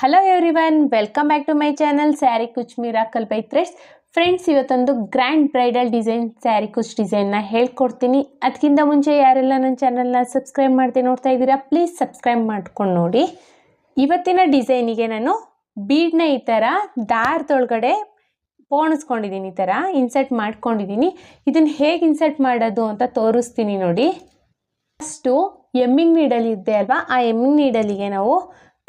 Hello everyone, welcome back to my channel sari kuch miracle by threads. Friends, ಇವತ್ತೊಂದು grand bridal design sari kuch ಡಿಸೈನ್ನ ಹೇಳ್ಕೊಡ್ತೀನಿ. ಅದಕ್ಕಿಂತ ಮುಂಚೆ ಯಾರೆಲ್ಲ ನನ್ನ ಚಾನಲ್ನ ಸಬ್ಸ್ಕ್ರೈಬ್ ಮಾಡ್ತೀನಿ ನೋಡ್ತಾ ಇದ್ದೀರಾ, ಪ್ಲೀಸ್ ಸಬ್ಸ್ಕ್ರೈಬ್ ಮಾಡ್ಕೊಂಡು ನೋಡಿ. ಇವತ್ತಿನ ಡಿಸೈನಿಗೆ ನಾನು ಬೀಡ್ನ ಈ ಥರ ದಾರದೊಳಗಡೆ ಪೋಣಿಸ್ಕೊಂಡಿದ್ದೀನಿ, ಈ ಥರ ಇನ್ಸರ್ಟ್ ಮಾಡ್ಕೊಂಡಿದ್ದೀನಿ. ಇದನ್ನು ಹೇಗೆ ಇನ್ಸರ್ಟ್ ಮಾಡೋದು ಅಂತ ತೋರಿಸ್ತೀನಿ ನೋಡಿ. ಫಸ್ಟು ಎಮ್ಮಿಂಗ್ ನೀಡಲ್ ಇದೆ ಅಲ್ವಾ, ಆ ಎಮ್ಮಿಂಗ್ ನೀಡಲಿಗೆ ನಾವು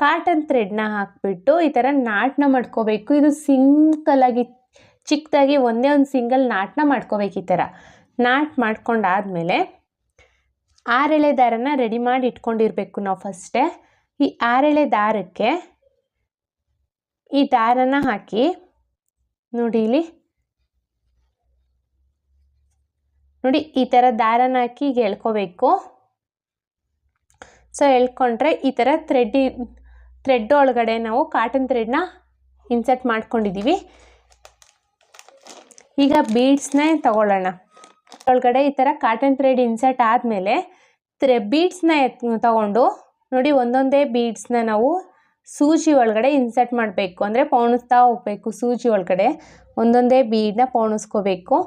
ಕಾಟನ್ ಥ್ರೆಡ್ನ ಹಾಕಿಬಿಟ್ಟು ಈ ಥರ ನಾಟನ್ನ ಮಾಡ್ಕೋಬೇಕು. ಇದು ಸಿಂಪಲ್ಲಾಗಿ ಚಿಕ್ಕದಾಗಿ ಒಂದೇ ಒಂದು ಸಿಂಗಲ್ ನಾಟನ್ನ ಮಾಡ್ಕೋಬೇಕು. ಈ ಥರ ನಾಟ್ ಮಾಡ್ಕೊಂಡಾದಮೇಲೆ 6 ಎಳೆ ದಾರನ ರೆಡಿ ಮಾಡಿ ಇಟ್ಕೊಂಡಿರಬೇಕು ನಾವು ಫಸ್ಟೇ. ಈ 6 ಎಳೆ ದಾರಕ್ಕೆ ಈ ದಾರನ ಹಾಕಿ ನೋಡಿ, ಇಲ್ಲಿ ನೋಡಿ ಈ ಥರ ದಾರನ ಹಾಕಿ ಈಗ ಎಳ್ಕೋಬೇಕು. ಸೊ ಎಳ್ಕೊಂಡ್ರೆ ಈ ಥರ ಥ್ರೆಡ್ ಒಳಗಡೆ ನಾವು ಕಾಟನ್ ಥ್ರೆಡ್ನ ಇನ್ಸರ್ಟ್ ಮಾಡ್ಕೊಂಡಿದ್ದೀವಿ. ಈಗ ಬೀಡ್ಸ್ನೇ ತಗೊಳ್ಳೋಣ. ಒಳಗಡೆ ಈ ಥರ ಕಾಟನ್ ಥ್ರೆಡ್ ಇನ್ಸರ್ಟ್ ಆದಮೇಲೆ ಬೀಡ್ಸ್ನ ತಗೊಂಡು ನೋಡಿ, ಒಂದೊಂದೇ ಬೀಡ್ಸ್ನ ನಾವು ಸೂಜಿ ಒಳಗಡೆ ಇನ್ಸರ್ಟ್ ಮಾಡಬೇಕು. ಅಂದರೆ ಪೌಣಿಸ್ತಾ ಹೋಗಬೇಕು. ಸೂಜಿ ಒಳಗಡೆ ಒಂದೊಂದೇ ಬೀಡನ್ನ ಪೌಣಿಸ್ಕೋಬೇಕು.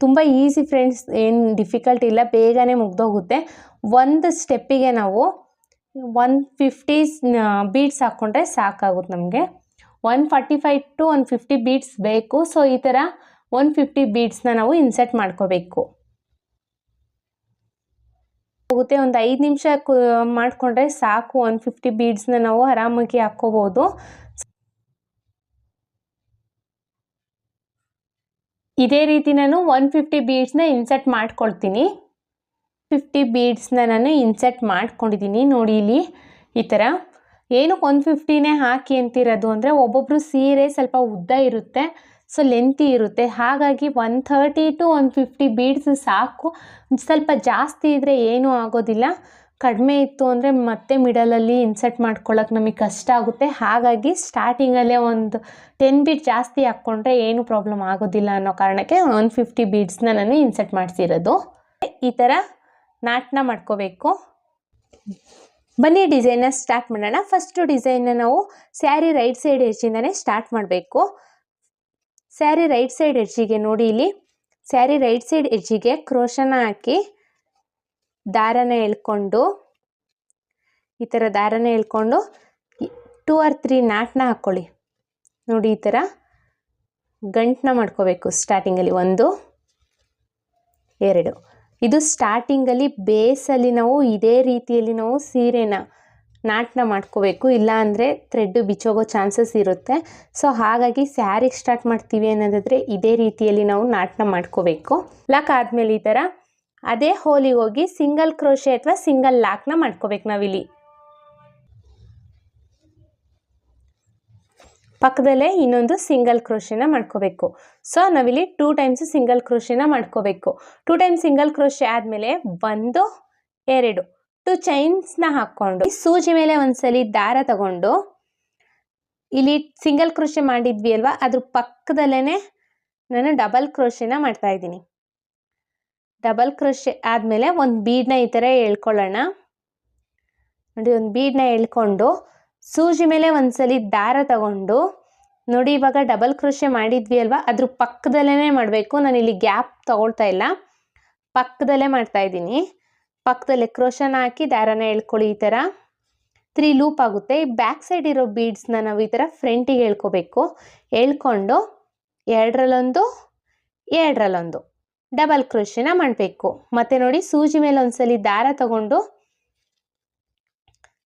ತುಂಬ ಈಸಿ ಫ್ರೆಂಡ್ಸ್, ಏನು ಡಿಫಿಕಲ್ಟ್ ಇಲ್ಲ, ಬೇಗನೆ ಮುಗ್ದೋಗುತ್ತೆ. ಒಂದು ಸ್ಟೆಪ್ಪಿಗೆ ನಾವು 150 ಬೀಡ್ಸ್ ಹಾಕ್ಕೊಂಡ್ರೆ ಸಾಕಾಗುತ್ತೆ ನಮಗೆ. 145 to 150 ಬೀಡ್ಸ್ ಬೇಕು. ಸೊ ಈ ಥರ 150 ಬೀಡ್ಸ್ನ ನಾವು ಇನ್ಸರ್ಟ್ ಮಾಡ್ಕೋಬೇಕು. ಹೋಗುತ್ತೆ, ಒಂದು 5 ನಿಮಿಷ ಮಾಡಿಕೊಂಡ್ರೆ ಸಾಕು. 150 ಬೀಡ್ಸ್ನ ನಾವು ಆರಾಮಾಗಿ ಹಾಕ್ಕೋಬೋದು. ಇದೇ ರೀತಿ ನಾನು 150 ಬೀಡ್ಸ್ನ ಇನ್ಸರ್ಟ್ ಮಾಡ್ಕೊಳ್ತೀನಿ. 50 ಬೀಡ್ಸ್ನ ನಾನು ಇನ್ಸರ್ಟ್ ಮಾಡ್ಕೊಂಡಿದ್ದೀನಿ ನೋಡಿ. ಇಲ್ಲಿ ಈ ಥರ ಏನಕ್ಕೆ 150ನೇ ಹಾಕಿ ಅಂತಿರೋದು ಅಂದರೆ, ಒಬ್ಬೊಬ್ಬರು ಸೀರೆ ಸ್ವಲ್ಪ ಉದ್ದ ಇರುತ್ತೆ, ಸೊ ಲೆಂತಿ ಇರುತ್ತೆ. ಹಾಗಾಗಿ 130 to 150 ಬೀಡ್ಸ್ ಸಾಕು. ಸ್ವಲ್ಪ ಜಾಸ್ತಿ ಇದ್ದರೆ ಏನೂ ಆಗೋದಿಲ್ಲ. ಕಡಿಮೆ ಇತ್ತು ಅಂದರೆ ಮತ್ತೆ ಮಿಡಲಲ್ಲಿ ಇನ್ಸರ್ಟ್ ಮಾಡ್ಕೊಳ್ಳೋಕೆ ನಮಗೆ ಕಷ್ಟ ಆಗುತ್ತೆ. ಹಾಗಾಗಿ ಸ್ಟಾರ್ಟಿಂಗಲ್ಲೇ ಒಂದು 10 ಬೀಡ್ ಜಾಸ್ತಿ ಹಾಕ್ಕೊಂಡ್ರೆ ಏನೂ ಪ್ರಾಬ್ಲಮ್ ಆಗೋದಿಲ್ಲ ಅನ್ನೋ ಕಾರಣಕ್ಕೆ 150 ಬೀಡ್ಸ್ನ ನಾನು ಇನ್ಸರ್ಟ್ ಮಾಡಿಸಿರೋದು. ಈ ಥರ ನಾಟನ್ನ ಮಾಡ್ಕೋಬೇಕು. ಬನ್ನಿ ಡಿಸೈನ್ನ ಸ್ಟಾರ್ಟ್ ಮಾಡೋಣ. ಫಸ್ಟು ಡಿಸೈನ್ನ ನಾವು ಸ್ಯಾರಿ ರೈಟ್ ಸೈಡ್ ಎಡ್ಜಿಂದನೇ ಸ್ಟಾರ್ಟ್ ಮಾಡಬೇಕು. ಸ್ಯಾರಿ ರೈಟ್ ಸೈಡ್ ಎಡ್ಜಿಗೆ ನೋಡಿ, ಇಲ್ಲಿ ಸ್ಯಾರಿ ರೈಟ್ ಸೈಡ್ ಎಡ್ಜಿಗೆ ಕ್ರೋಶನ ಹಾಕಿ ದಾರನ ಎಳ್ಕೊಂಡು ಈ ಥರ ದಾರನ ಎಳ್ಕೊಂಡು 2 or 3 ನಾಟನ್ನ ಹಾಕ್ಕೊಳ್ಳಿ. ನೋಡಿ ಈ ಥರ ಗಂಟನ್ನ ಮಾಡ್ಕೋಬೇಕು. ಸ್ಟಾರ್ಟಿಂಗಲ್ಲಿ 1 2. ಇದು ಸ್ಟಾರ್ಟಿಂಗಲ್ಲಿ ಬೇಸಲ್ಲಿ ನಾವು ಇದೇ ರೀತಿಯಲ್ಲಿ ನಾವು ಸೀರೆನ ನಾಟನ್ನ ಮಾಡ್ಕೋಬೇಕು. ಇಲ್ಲ ಅಂದರೆ ಥ್ರೆಡ್ಡು ಬಿಚ್ಚೋಗೋ ಚಾನ್ಸಸ್ ಇರುತ್ತೆ. ಸೊ ಹಾಗಾಗಿ ಸ್ಯಾರಿಗೆ ಸ್ಟಾರ್ಟ್ ಮಾಡ್ತೀವಿ ಅನ್ನೋದಾದರೆ ಇದೇ ರೀತಿಯಲ್ಲಿ ನಾವು ನಾಟನ್ನ ಮಾಡ್ಕೋಬೇಕು. ಲಾಕ್ ಆದಮೇಲೆ ಈ ಥರ ಅದೇ ಹೋಲಿಗೆ ಹೋಗಿ ಸಿಂಗಲ್ ಕ್ರೋಶೆ ಅಥವಾ ಸಿಂಗಲ್ ಲಾಕ್ನ ಮಾಡ್ಕೋಬೇಕು. ನಾವಿಲ್ಲಿ ಪಕ್ಕದಲ್ಲೇ ಇನ್ನೊಂದು ಸಿಂಗಲ್ ಕ್ರೋಶೆನ ಮಾಡ್ಕೋಬೇಕು. ಸೊ ನಾವಿಲ್ಲಿ 2 times ಸಿಂಗಲ್ ಕ್ರೋಶೆನ ಮಾಡ್ಕೋಬೇಕು. 2 times ಸಿಂಗಲ್ ಕ್ರೋಶೆ ಆದಮೇಲೆ 1 2 2 ಚೈನ್ಸ್ನ ಹಾಕ್ಕೊಂಡು ಸೂಜಿ ಮೇಲೆ ಒಂದ್ಸಲಿ ದಾರ ತಗೊಂಡು ಇಲ್ಲಿ ಸಿಂಗಲ್ ಕ್ರೋಶೆ ಮಾಡಿದ್ವಿ ಅಲ್ವಾ, ಅದ್ರ ಪಕ್ಕದಲ್ಲೇ ನಾನು ಡಬಲ್ ಕ್ರೋಶೆನ ಮಾಡ್ತಾ ಇದ್ದೀನಿ. ಡಬಲ್ ಕ್ರೋಶೆ ಆದಮೇಲೆ ಒಂದು ಬೀಡನ್ನ ಈ ಥರ ಎಳ್ಕೊಳ್ಳೋಣ. ನೋಡಿ, ಒಂದು ಬೀಡನ್ನ ಎಳ್ಕೊಂಡು ಸೂಜಿ ಮೇಲೆ ಒಂದ್ಸಲಿ ದಾರ ತಗೊಂಡು ನೋಡಿ, ಇವಾಗ ಡಬಲ್ ಕ್ರೋಶೆ ಮಾಡಿದ್ವಿ ಅಲ್ವಾ, ಅದ್ರ ಪಕ್ಕದಲ್ಲೇ ಮಾಡಬೇಕು. ನಾನಿಲ್ಲಿ ಗ್ಯಾಪ್ ತಗೊಳ್ತಾ ಇಲ್ಲ, ಪಕ್ಕದಲ್ಲೇ ಮಾಡ್ತಾ ಇದ್ದೀನಿ. ಪಕ್ಕದಲ್ಲೇ ಕ್ರೋಶನ ಹಾಕಿ ದಾರನ ಎಳ್ಕೊಳ್ಳಿ. ಈ ಥರ 3 ಲೂಪ್ ಆಗುತ್ತೆ. ಬ್ಯಾಕ್ ಸೈಡ್ ಇರೋ ಬೀಡ್ಸ್ನ ನಾವು ಈ ಥರ ಫ್ರಂಟಿಗೆ ಎಳ್ಕೋಬೇಕು. ಎಳ್ಕೊಂಡು 2ರಲ್ಲೊಂದು 2ರಲ್ಲೊಂದು ಡಬಲ್ ಕ್ರೋಶೆನ ಮಾಡಬೇಕು. ಮತ್ತು ನೋಡಿ, ಸೂಜಿ ಮೇಲೆ ಒಂದ್ಸಲಿ ದಾರ ತಗೊಂಡು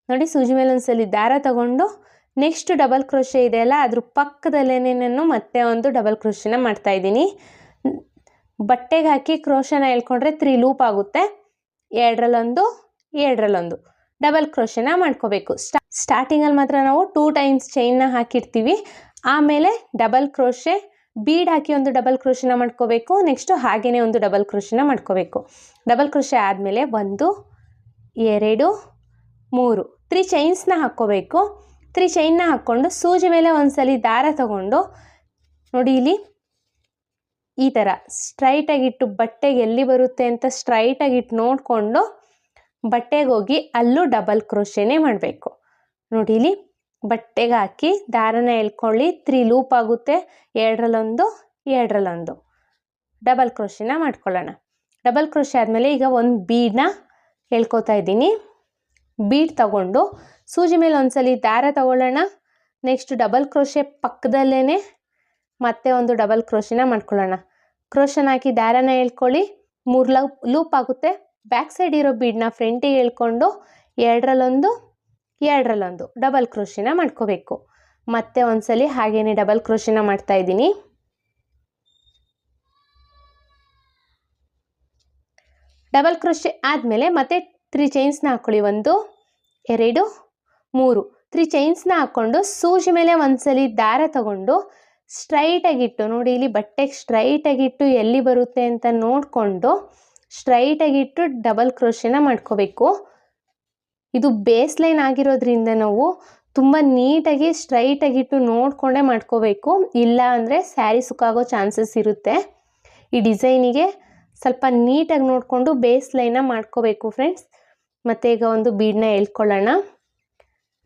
ನೋಡಿ, ಸೂಜಿ ಮೇಲೆ ಒಂದ್ಸಲಿ ದಾರ ತಗೊಂಡು ನೆಕ್ಸ್ಟ್ ಡಬಲ್ ಕ್ರೋಶೆ ಇದೆಯಲ್ಲ, ಅದ್ರ ಪಕ್ಕದಲ್ಲೇ ನಾನು ಮತ್ತೆ ಒಂದು ಡಬಲ್ ಕ್ರೋಶೆನ ಮಾಡ್ತಾ ಇದ್ದೀನಿ. ಬಟ್ಟೆಗೆ ಹಾಕಿ ಕ್ರೋಶನ ಎಳ್ಕೊಂಡ್ರೆ 3 ಲೂಪ್ ಆಗುತ್ತೆ. 2ರಲ್ಲೊಂದು 2ರಲ್ಲೊಂದು ಡಬಲ್ ಕ್ರೋಶೆನ ಮಾಡ್ಕೋಬೇಕು. ಸ್ಟಾರ್ಟಿಂಗಲ್ಲಿ ಮಾತ್ರ ನಾವು 2 times ಚೈನ್ನ ಹಾಕಿರ್ತೀವಿ. ಆಮೇಲೆ ಡಬಲ್ ಕ್ರೋಶೆ ಬೀಡ್ ಹಾಕಿ ಒಂದು ಡಬಲ್ ಕ್ರೋಶೆನ ಮಾಡ್ಕೋಬೇಕು. ನೆಕ್ಸ್ಟು ಹಾಗೇ ಒಂದು ಡಬಲ್ ಕ್ರೋಶೆನ ಮಾಡ್ಕೋಬೇಕು. ಡಬಲ್ ಕ್ರೋಶೆ ಆದಮೇಲೆ 1 2 3 3 ಚೈನ್ಸ್ನ ಹಾಕ್ಕೋಬೇಕು. 3 ಚೈನ್ನ ಹಾಕ್ಕೊಂಡು ಸೂಜಿ ಮೇಲೆ ಒಂದ್ಸಲಿ ದಾರ ತಗೊಂಡು ನೋಡಿ, ಇಲ್ಲಿ ಈ ಥರ ಸ್ಟ್ರೈಟಾಗಿಟ್ಟು ಬಟ್ಟೆಗೆ ಎಲ್ಲಿ ಬರುತ್ತೆ ಅಂತ ಸ್ಟ್ರೈಟಾಗಿಟ್ಟು ನೋಡಿಕೊಂಡು ಬಟ್ಟೆಗೆ ಹೋಗಿ ಅಲ್ಲೂ ಡಬಲ್ ಕ್ರೋಶೆನೇ ಮಾಡಬೇಕು. ನೋಡಿ, ಇಲ್ಲಿ ಬಟ್ಟೆಗೆ ಹಾಕಿ ದಾರನ ಎಳ್ಕೊಳ್ಳಿ. 3 ಲೂಪ್ ಆಗುತ್ತೆ. 2ರಲ್ಲೊಂದು 2ರಲ್ಲೊಂದು ಡಬಲ್ ಕ್ರೋಶೆನ ಮಾಡ್ಕೊಳ್ಳೋಣ. ಡಬಲ್ ಕ್ರೋಶೆ ಆದಮೇಲೆ ಈಗ ಒಂದು ಬೀಡನ್ನ ಎಳ್ಕೊತಾ ಇದ್ದೀನಿ. ಬೀಡ್ ತಗೊಂಡು ಸೂಜಿ ಮೇಲೆ ಒಂದ್ಸಲಿ ದಾರ ತಗೊಳ್ಳೋಣ. ನೆಕ್ಸ್ಟ್ ಡಬಲ್ ಕ್ರೋಶೆ ಪಕ್ಕದಲ್ಲೇ ಮತ್ತೆ ಒಂದು ಡಬಲ್ ಕ್ರೋಶೆನ ಮಾಡ್ಕೊಳ್ಳೋಣ. ಕ್ರೋಶನ ಹಾಕಿ ದಾರನ ಎಳ್ಕೊಳ್ಳಿ. 3 ಲೂಪ್ ಆಗುತ್ತೆ. ಬ್ಯಾಕ್ ಸೈಡ್ ಇರೋ ಬೀಡನ್ನ ಫ್ರಂಟಿಗೆ ಎಳ್ಕೊಂಡು 2ರಲ್ಲೊಂದು 2ರಲ್ಲೊಂದು ಡಬಲ್ ಕ್ರೋಶೆನ ಮಾಡ್ಕೋಬೇಕು. ಮತ್ತೆ ಒಂದ್ಸಲಿ ಹಾಗೇನೆ ಡಬಲ್ ಕ್ರೋಶೆನ ಮಾಡ್ತಾ ಇದ್ದೀನಿ. ಡಬಲ್ ಕ್ರೋಶೆ ಆದಮೇಲೆ ಮತ್ತೆ 3 ಚೈನ್ಸ್ನ ಹಾಕ್ಕೊಳ್ಳಿ. 1 2 3 3 ಚೈನ್ಸ್ನ ಹಾಕ್ಕೊಂಡು ಸೂಜಿ ಮೇಲೆ ಒಂದ್ಸಲಿ ದಾರ ತಗೊಂಡು ಸ್ಟ್ರೈಟಾಗಿಟ್ಟು ನೋಡಿ, ಇಲ್ಲಿ ಬಟ್ಟೆಗೆ ಸ್ಟ್ರೈಟಾಗಿಟ್ಟು ಎಲ್ಲಿ ಬರುತ್ತೆ ಅಂತ ನೋಡಿಕೊಂಡು ಸ್ಟ್ರೈಟಾಗಿಟ್ಟು ಡಬಲ್ ಕ್ರೋಶೆನ ಮಾಡ್ಕೋಬೇಕು. ಇದು ಬೇಸ್ ಲೈನ್ ಆಗಿರೋದ್ರಿಂದ ನಾವು ತುಂಬ ನೀಟಾಗಿ ಸ್ಟ್ರೈಟಾಗಿಟ್ಟು ನೋಡಿಕೊಂಡೇ ಮಾಡ್ಕೋಬೇಕು. ಇಲ್ಲ ಅಂದರೆ ಸ್ಯಾರಿ ಸುಕ್ಕಾಗೋ ಚಾನ್ಸಸ್ ಇರುತ್ತೆ. ಈ ಡಿಸೈನಿಗೆ ಸ್ವಲ್ಪ ನೀಟಾಗಿ ನೋಡಿಕೊಂಡು ಬೇಸ್ ಲೈನ್ನ ಮಾಡ್ಕೋಬೇಕು ಫ್ರೆಂಡ್ಸ್. ಮತ್ತು ಈಗ ಒಂದು ಬೀಡನ್ನ ಎಳ್ಕೊಳ್ಳೋಣ.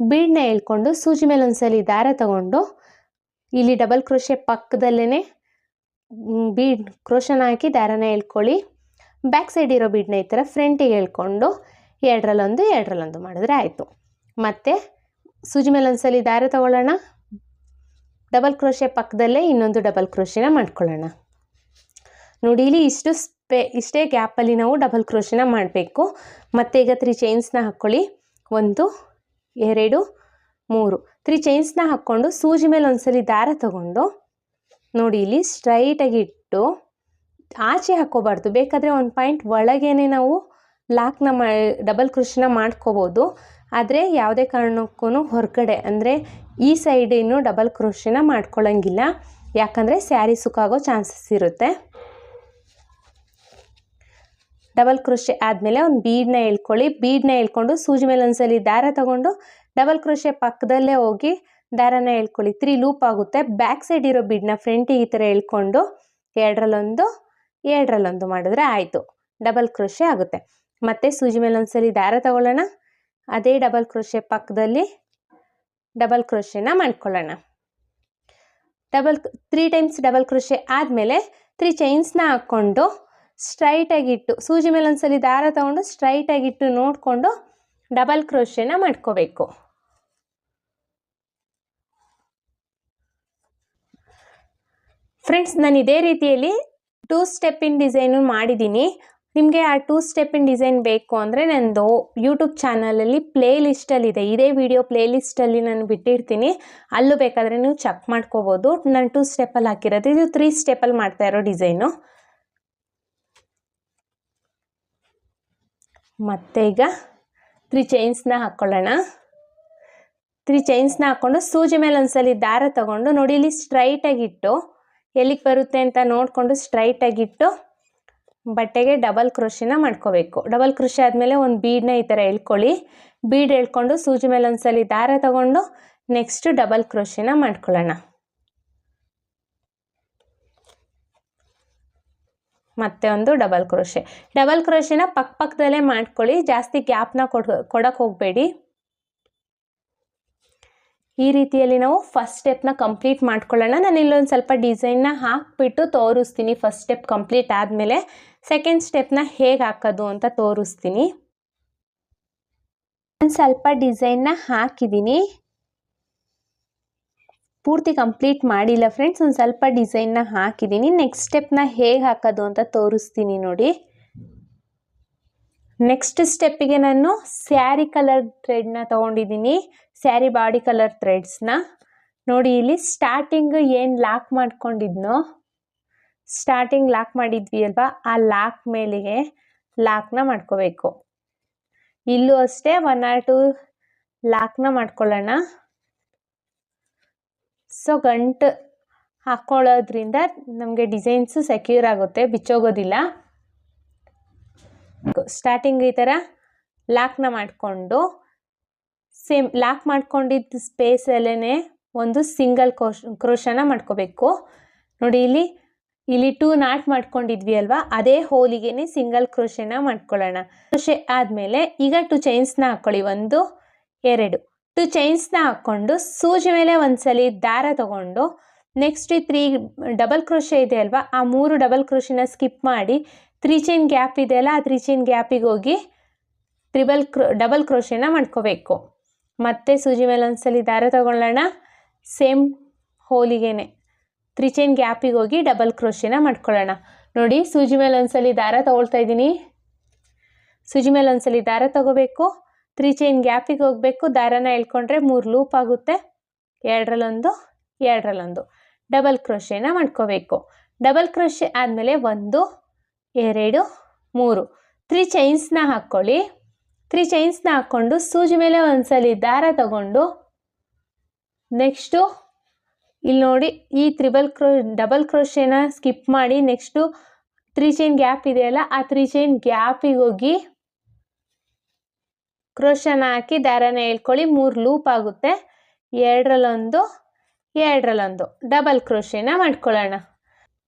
ಬೀಡನ್ನ ಎಳ್ಕೊಂಡು ಸೂಜಿ ಮೇಲೆ ಒಂದ್ಸಲಿ ದಾರ ತಗೊಂಡು ಇಲ್ಲಿ ಡಬಲ್ ಕ್ರೋಶೆ ಪಕ್ಕದಲ್ಲೇ ಬೀಡ್ ಕ್ರೋಶನ ಹಾಕಿ ದಾರನ ಎಳ್ಕೊಳ್ಳಿ. ಬ್ಯಾಕ್ ಸೈಡ್ ಇರೋ ಬೀಡನ್ನ ಈ ಥರ ಫ್ರಂಟಿಗೆ ಎಳ್ಕೊಂಡು 2ರಲ್ಲೊಂದು 2ರಲ್ಲೊಂದು ಮಾಡಿದ್ರೆ ಆಯಿತು. ಮತ್ತು ಸೂಜಿ ಮೇಲೆ ಒಂದ್ಸಲಿ ದಾರ ತಗೊಳ್ಳೋಣ. ಡಬಲ್ ಕ್ರೋಶೆ ಪಕ್ಕದಲ್ಲೇ ಇನ್ನೊಂದು ಡಬಲ್ ಕ್ರೋಶೆನ ಮಾಡ್ಕೊಳ್ಳೋಣ. ನೋಡಿ, ಇಲ್ಲಿ ಇಷ್ಟೇ ಗ್ಯಾಪಲ್ಲಿ ನಾವು ಡಬಲ್ ಕ್ರೋಶೆನ ಮಾಡಬೇಕು. ಮತ್ತು ಈಗ 3 ಚೈನ್ಸ್ನ ಹಾಕ್ಕೊಳ್ಳಿ. 1 2 3 3 ಚೈನ್ಸ್ನ ಹಾಕ್ಕೊಂಡು ಸೂಜಿ ಮೇಲೆ ಒಂದ್ಸಲಿ ದಾರ ತಗೊಂಡು ನೋಡಿ, ಇಲ್ಲಿ ಸ್ಟ್ರೈಟಾಗಿ ಇಟ್ಟು ಆಚೆ ಹಾಕ್ಕೋಬಾರ್ದು. ಬೇಕಾದರೆ ಒಂದು ಪಾಯಿಂಟ್ ಒಳಗೇನೆ ನಾವು ಲಾಕ್ನ ಡಬಲ್ ಕ್ರೋಶೆನ ಮಾಡ್ಕೋಬೋದು. ಆದರೆ ಯಾವುದೇ ಕಾರಣಕ್ಕೂ ಹೊರಗಡೆ ಅಂದರೆ ಈ ಸೈಡ್ ಇನ್ನೂ ಡಬಲ್ ಕ್ರೋಶೆನ ಮಾಡ್ಕೊಳ್ಳೋಂಗಿಲ್ಲ. ಯಾಕಂದರೆ ಸ್ಯಾರಿ ಸುಕ್ಕಾಗೋ ಚಾನ್ಸಸ್ ಇರುತ್ತೆ. ಡಬಲ್ ಕ್ರೋಶೆ ಆದಮೇಲೆ ಒಂದು ಬೀಡನ್ನ ಎಳ್ಕೊಳ್ಳಿ. ಬೀಡನ್ನ ಎಳ್ಕೊಂಡು ಸೂಜಿ ಮೇಲೆ ಒಂದ್ಸಲಿ ದಾರ ತಗೊಂಡು ಡಬಲ್ ಕ್ರೋಶೆ ಪಕ್ಕದಲ್ಲೇ ಹೋಗಿ ದಾರನ ಎಳ್ಕೊಳ್ಳಿ. 3 ಲೂಪ್ ಆಗುತ್ತೆ. ಬ್ಯಾಕ್ ಸೈಡ್ ಇರೋ ಬೀಡನ್ನ ಫ್ರಂಟಿಗೆ ಈ ಥರ ಎಳ್ಕೊಂಡು 2ರಲ್ಲೊಂದು 2ರಲ್ಲೊಂದು ಮಾಡಿದ್ರೆ ಆಯಿತು, ಡಬಲ್ ಕ್ರೋಶೆ ಆಗುತ್ತೆ. ಮತ್ತು ಸೂಜಿ ಮೇಲೆ ಒಂದ್ಸಲಿ ದಾರ ತಗೊಳ್ಳೋಣ. ಅದೇ ಡಬಲ್ ಕ್ರೋಶೆ ಪಕ್ಕದಲ್ಲಿ ಡಬಲ್ ಕ್ರೋಶೆನ ಮಾಡ್ಕೊಳ್ಳೋಣ. 3 ಟೈಮ್ಸ್ ಡಬಲ್ ಕ್ರೋಶೆ ಆದಮೇಲೆ 3 ಚೈನ್ಸ್ನ ಹಾಕ್ಕೊಂಡು ಸ್ಟ್ರೈಟಾಗಿಟ್ಟು ಸೂಜಿ ಮೇಲೆ ಒಂದ್ಸಲಿ ದಾರ ತಗೊಂಡು ಸ್ಟ್ರೈಟಾಗಿಟ್ಟು ನೋಡಿಕೊಂಡು ಡಬಲ್ ಕ್ರೋಶೆನ ಮಾಡ್ಕೋಬೇಕು. ಫ್ರೆಂಡ್ಸ್, ನಾನು ಇದೇ ರೀತಿಯಲ್ಲಿ 2 ಸ್ಟೆಪ್ಪಿನ ಡಿಸೈನು ಮಾಡಿದ್ದೀನಿ. ನಿಮಗೆ ಆ 2 ಸ್ಟೆಪ್ಪಿನ ಡಿಸೈನ್ ಬೇಕು ಅಂದರೆ ನನ್ನದು ಯೂಟ್ಯೂಬ್ ಚಾನಲಲ್ಲಿ ಪ್ಲೇ ಲಿಸ್ಟಲ್ಲಿದೆ. ಇದೇ ವಿಡಿಯೋ ಪ್ಲೇ ಲಿಸ್ಟಲ್ಲಿ ನಾನು ಬಿಟ್ಟಿರ್ತೀನಿ. ಅಲ್ಲೂ ಬೇಕಾದರೆ ನೀವು ಚೆಕ್ ಮಾಡ್ಕೋಬೋದು. ನಾನು 2 ಸ್ಟೆಪ್ಪಲ್ಲಿ ಹಾಕಿರೋದು. ಇದು 3 ಸ್ಟೆಪ್ಪಲ್ಲಿ ಮಾಡ್ತಾ ಇರೋ ಡಿಸೈನು. ಮತ್ತು ಈಗ 3 ಚೈನ್ಸ್ನ ಹಾಕ್ಕೊಳ್ಳೋಣ. 3 ಚೈನ್ಸ್ನ ಹಾಕ್ಕೊಂಡು ಸೂಜಿ ಮೇಲೆ ಒಂದ್ಸಲಿ ದಾರ ತಗೊಂಡು ನೋಡಿ, ಇಲ್ಲಿ ಸ್ಟ್ರೈಟಾಗಿಟ್ಟು ಎಲ್ಲಿಗೆ ಬರುತ್ತೆ ಅಂತ ನೋಡಿಕೊಂಡು ಸ್ಟ್ರೈಟಾಗಿಟ್ಟು ಬಟ್ಟೆಗೆ ಡಬಲ್ ಕ್ರೋಶೆನ ಮಾಡ್ಕೋಬೇಕು. ಡಬಲ್ ಕ್ರೋಶೆ ಆದಮೇಲೆ ಒಂದು ಬೀಡನ್ನ ಈ ಥರ ಎಳ್ಕೊಳ್ಳಿ. ಬೀಡ್ ಎಳ್ಕೊಂಡು ಸೂಜಿ ಮೇಲೆ ಒಂದ್ಸಲಿ ದಾರ ತಗೊಂಡು ನೆಕ್ಸ್ಟು ಡಬಲ್ ಕ್ರೋಶೆನ ಮಾಡ್ಕೊಳ್ಳೋಣ. ಮತ್ತೆ ಒಂದು ಡಬಲ್ ಕ್ರೋಶೆನ ಪಕ್ಕದಲ್ಲೇ ಮಾಡ್ಕೊಳ್ಳಿ. ಜಾಸ್ತಿ ಗ್ಯಾಪ್ನ ಕೊಡೋಕ್ಕೆ ಹೋಗಬೇಡಿ. ಈ ರೀತಿಯಲ್ಲಿ ನಾವು ಫಸ್ಟ್ ಸ್ಟೆಪ್ನ ಕಂಪ್ಲೀಟ್ ಮಾಡ್ಕೊಳ್ಳೋಣ. ನಾನು ಇಲ್ಲೊಂದು ಸ್ವಲ್ಪ ಡಿಸೈನ್ನ ಹಾಕಿಬಿಟ್ಟು ತೋರಿಸ್ತೀನಿ. ಫಸ್ಟ್ ಸ್ಟೆಪ್ ಕಂಪ್ಲೀಟ್ ಆದಮೇಲೆ ಸೆಕೆಂಡ್ ಸ್ಟೆಪ್ನ ಹೇಗೆ ಹಾಕೋದು ಅಂತ ತೋರಿಸ್ತೀನಿ. ನಾನು ಸ್ವಲ್ಪ ಡಿಸೈನ್ನ ಹಾಕಿದ್ದೀನಿ, ಪೂರ್ತಿ ಕಂಪ್ಲೀಟ್ ಮಾಡಿಲ್ಲ ಫ್ರೆಂಡ್ಸ್. ಒಂದು ಸ್ವಲ್ಪ ಡಿಸೈನ್ನ ಹಾಕಿದ್ದೀನಿ. ನೆಕ್ಸ್ಟ್ ಸ್ಟೆಪ್ನ ಹೇಗೆ ಹಾಕೋದು ಅಂತ ತೋರಿಸ್ತೀನಿ ನೋಡಿ. ನೆಕ್ಸ್ಟ್ ಸ್ಟೆಪ್ಪಿಗೆ ನಾನು ಸ್ಯಾರಿ ಕಲರ್ ಥ್ರೆಡ್ನ ತೊಗೊಂಡಿದ್ದೀನಿ. ಸ್ಯಾರಿ ಬಾಡಿ ಕಲರ್ ಥ್ರೆಡ್ಸ್ನ ನೋಡಿ, ಇಲ್ಲಿ ಸ್ಟಾರ್ಟಿಂಗ್ ಏನು ಲಾಕ್ ಮಾಡ್ಕೊಂಡಿದ್ನೋ, ಸ್ಟಾರ್ಟಿಂಗ್ ಲಾಕ್ ಮಾಡಿದ್ವಿ ಅಲ್ವಾ, ಆ ಲಾಕ್ ಮೇಲೆಗೆ ಲಾಕ್ನ ಮಾಡ್ಕೋಬೇಕು. ಇಲ್ಲೂ ಅಷ್ಟೇ 1 or 2 ಲಾಕ್ನ ಮಾಡ್ಕೊಳ್ಳೋಣ. ಸೊ ಗಂಟು ಹಾಕ್ಕೊಳ್ಳೋದ್ರಿಂದ ನಮಗೆ ಡಿಸೈನ್ಸು ಸೆಕ್ಯೂರ್ ಆಗುತ್ತೆ, ಬಿಚ್ಚೋಗೋದಿಲ್ಲ. ಸ್ಟಾರ್ಟಿಂಗ್ ಈ ಥರ ಲಾಕ್ನ ಮಾಡಿಕೊಂಡು ಸೇಮ್ ಲಾಕ್ ಮಾಡ್ಕೊಂಡಿದ್ದ ಸ್ಪೇಸಲ್ಲೇ ಒಂದು ಸಿಂಗಲ್ ಕ್ರೋಶನ ಮಾಡ್ಕೋಬೇಕು. ನೋಡಿ, ಇಲ್ಲಿ 2 ನಾಟ್ ಮಾಡ್ಕೊಂಡಿದ್ವಿ ಅಲ್ವಾ, ಅದೇ ಹೋಲಿಗೆ ಸಿಂಗಲ್ ಕ್ರೋಶೆನ ಮಾಡ್ಕೊಳ್ಳೋಣ. ಕ್ರೋಶೆ ಆದಮೇಲೆ ಈಗ 2 ಚೈನ್ಸ್ನ ಹಾಕ್ಕೊಳ್ಳಿ. 1 2 2 ಚೈನ್ಸ್ನ ಹಾಕ್ಕೊಂಡು ಸೂಜಿ ಮೇಲೆ ಒಂದ್ಸಲಿ ದಾರ ತಗೊಂಡು ನೆಕ್ಸ್ಟ್ ಈ 3 ಡಬಲ್ ಕ್ರೋಶೆ ಇದೆ ಅಲ್ವಾ, ಆ 3 ಡಬಲ್ ಕ್ರೋಶೆನ ಸ್ಕಿಪ್ ಮಾಡಿ 3 ಚೈನ್ ಗ್ಯಾಪ್ ಇದೆಯಲ್ಲ, ಆ 3 ಚೈನ್ ಗ್ಯಾಪಿಗೆ ಹೋಗಿ ಡಬಲ್ ಕ್ರೋಶೆನ ಮಾಡ್ಕೋಬೇಕು. ಮತ್ತೆ ಸೂಜಿ ಮೇಲೆ ಒಂದ್ಸಲಿ ದಾರ ತಗೊಳ್ಳೋಣ, ಸೇಮ್ ಹೋಲಿಗೆನೆ 3 ಚೈನ್ ಗ್ಯಾಪಿಗೆ ಹೋಗಿ ಡಬಲ್ ಕ್ರೋಶೆನ ಮಾಡ್ಕೊಳ್ಳೋಣ. ನೋಡಿ, ಸೂಜಿ ಮೇಲೆ ಒಂದ್ಸಲಿ ದಾರ ತಗೊಳ್ತಾ ಇದ್ದೀನಿ. ಸೂಜಿ ಮೇಲೆ ಒಂದ್ಸಲಿ ದಾರ ತಗೋಬೇಕು, 3 ಚೈನ್ ಗ್ಯಾಪಿಗೆ ಹೋಗಬೇಕು, ದಾರನ ಎಳ್ಕೊಂಡ್ರೆ 3 ಲೂಪ್ ಆಗುತ್ತೆ. 2ರಲ್ಲೊಂದು 2ರಲ್ಲೊಂದು ಡಬಲ್ ಕ್ರೋಶೆನ ಮಾಡ್ಕೋಬೇಕು. ಡಬಲ್ ಕ್ರೋಶೆ ಆದಮೇಲೆ 1 2 3 3 ಚೈನ್ಸ್ನ ಹಾಕ್ಕೊಳ್ಳಿ. 3 ಚೈನ್ಸ್ನ ಹಾಕ್ಕೊಂಡು ಸೂಜಿ ಮೇಲೆ ಒಂದ್ಸಲಿ ದಾರ ತಗೊಂಡು ನೆಕ್ಸ್ಟು ಇಲ್ಲಿ ನೋಡಿ ಈ ಡಬಲ್ ಕ್ರೋಶೆನ ಸ್ಕಿಪ್ ಮಾಡಿ ನೆಕ್ಸ್ಟು 3 ಚೈನ್ ಗ್ಯಾಪ್ ಇದೆಯಲ್ಲ, ಆ 3 ಚೈನ್ ಗ್ಯಾಪಿಗೆ ಹೋಗಿ ಕ್ರೋಶನ ಹಾಕಿ ದಾರನ ಹೇಳ್ಕೊಳ್ಳಿ. 3 ಲೂಪ್ ಆಗುತ್ತೆ. 2ರಲ್ಲೊಂದು 2ರಲ್ಲೊಂದು ಡಬಲ್ ಕ್ರೋಶೆನ ಮಾಡ್ಕೊಳ್ಳೋಣ.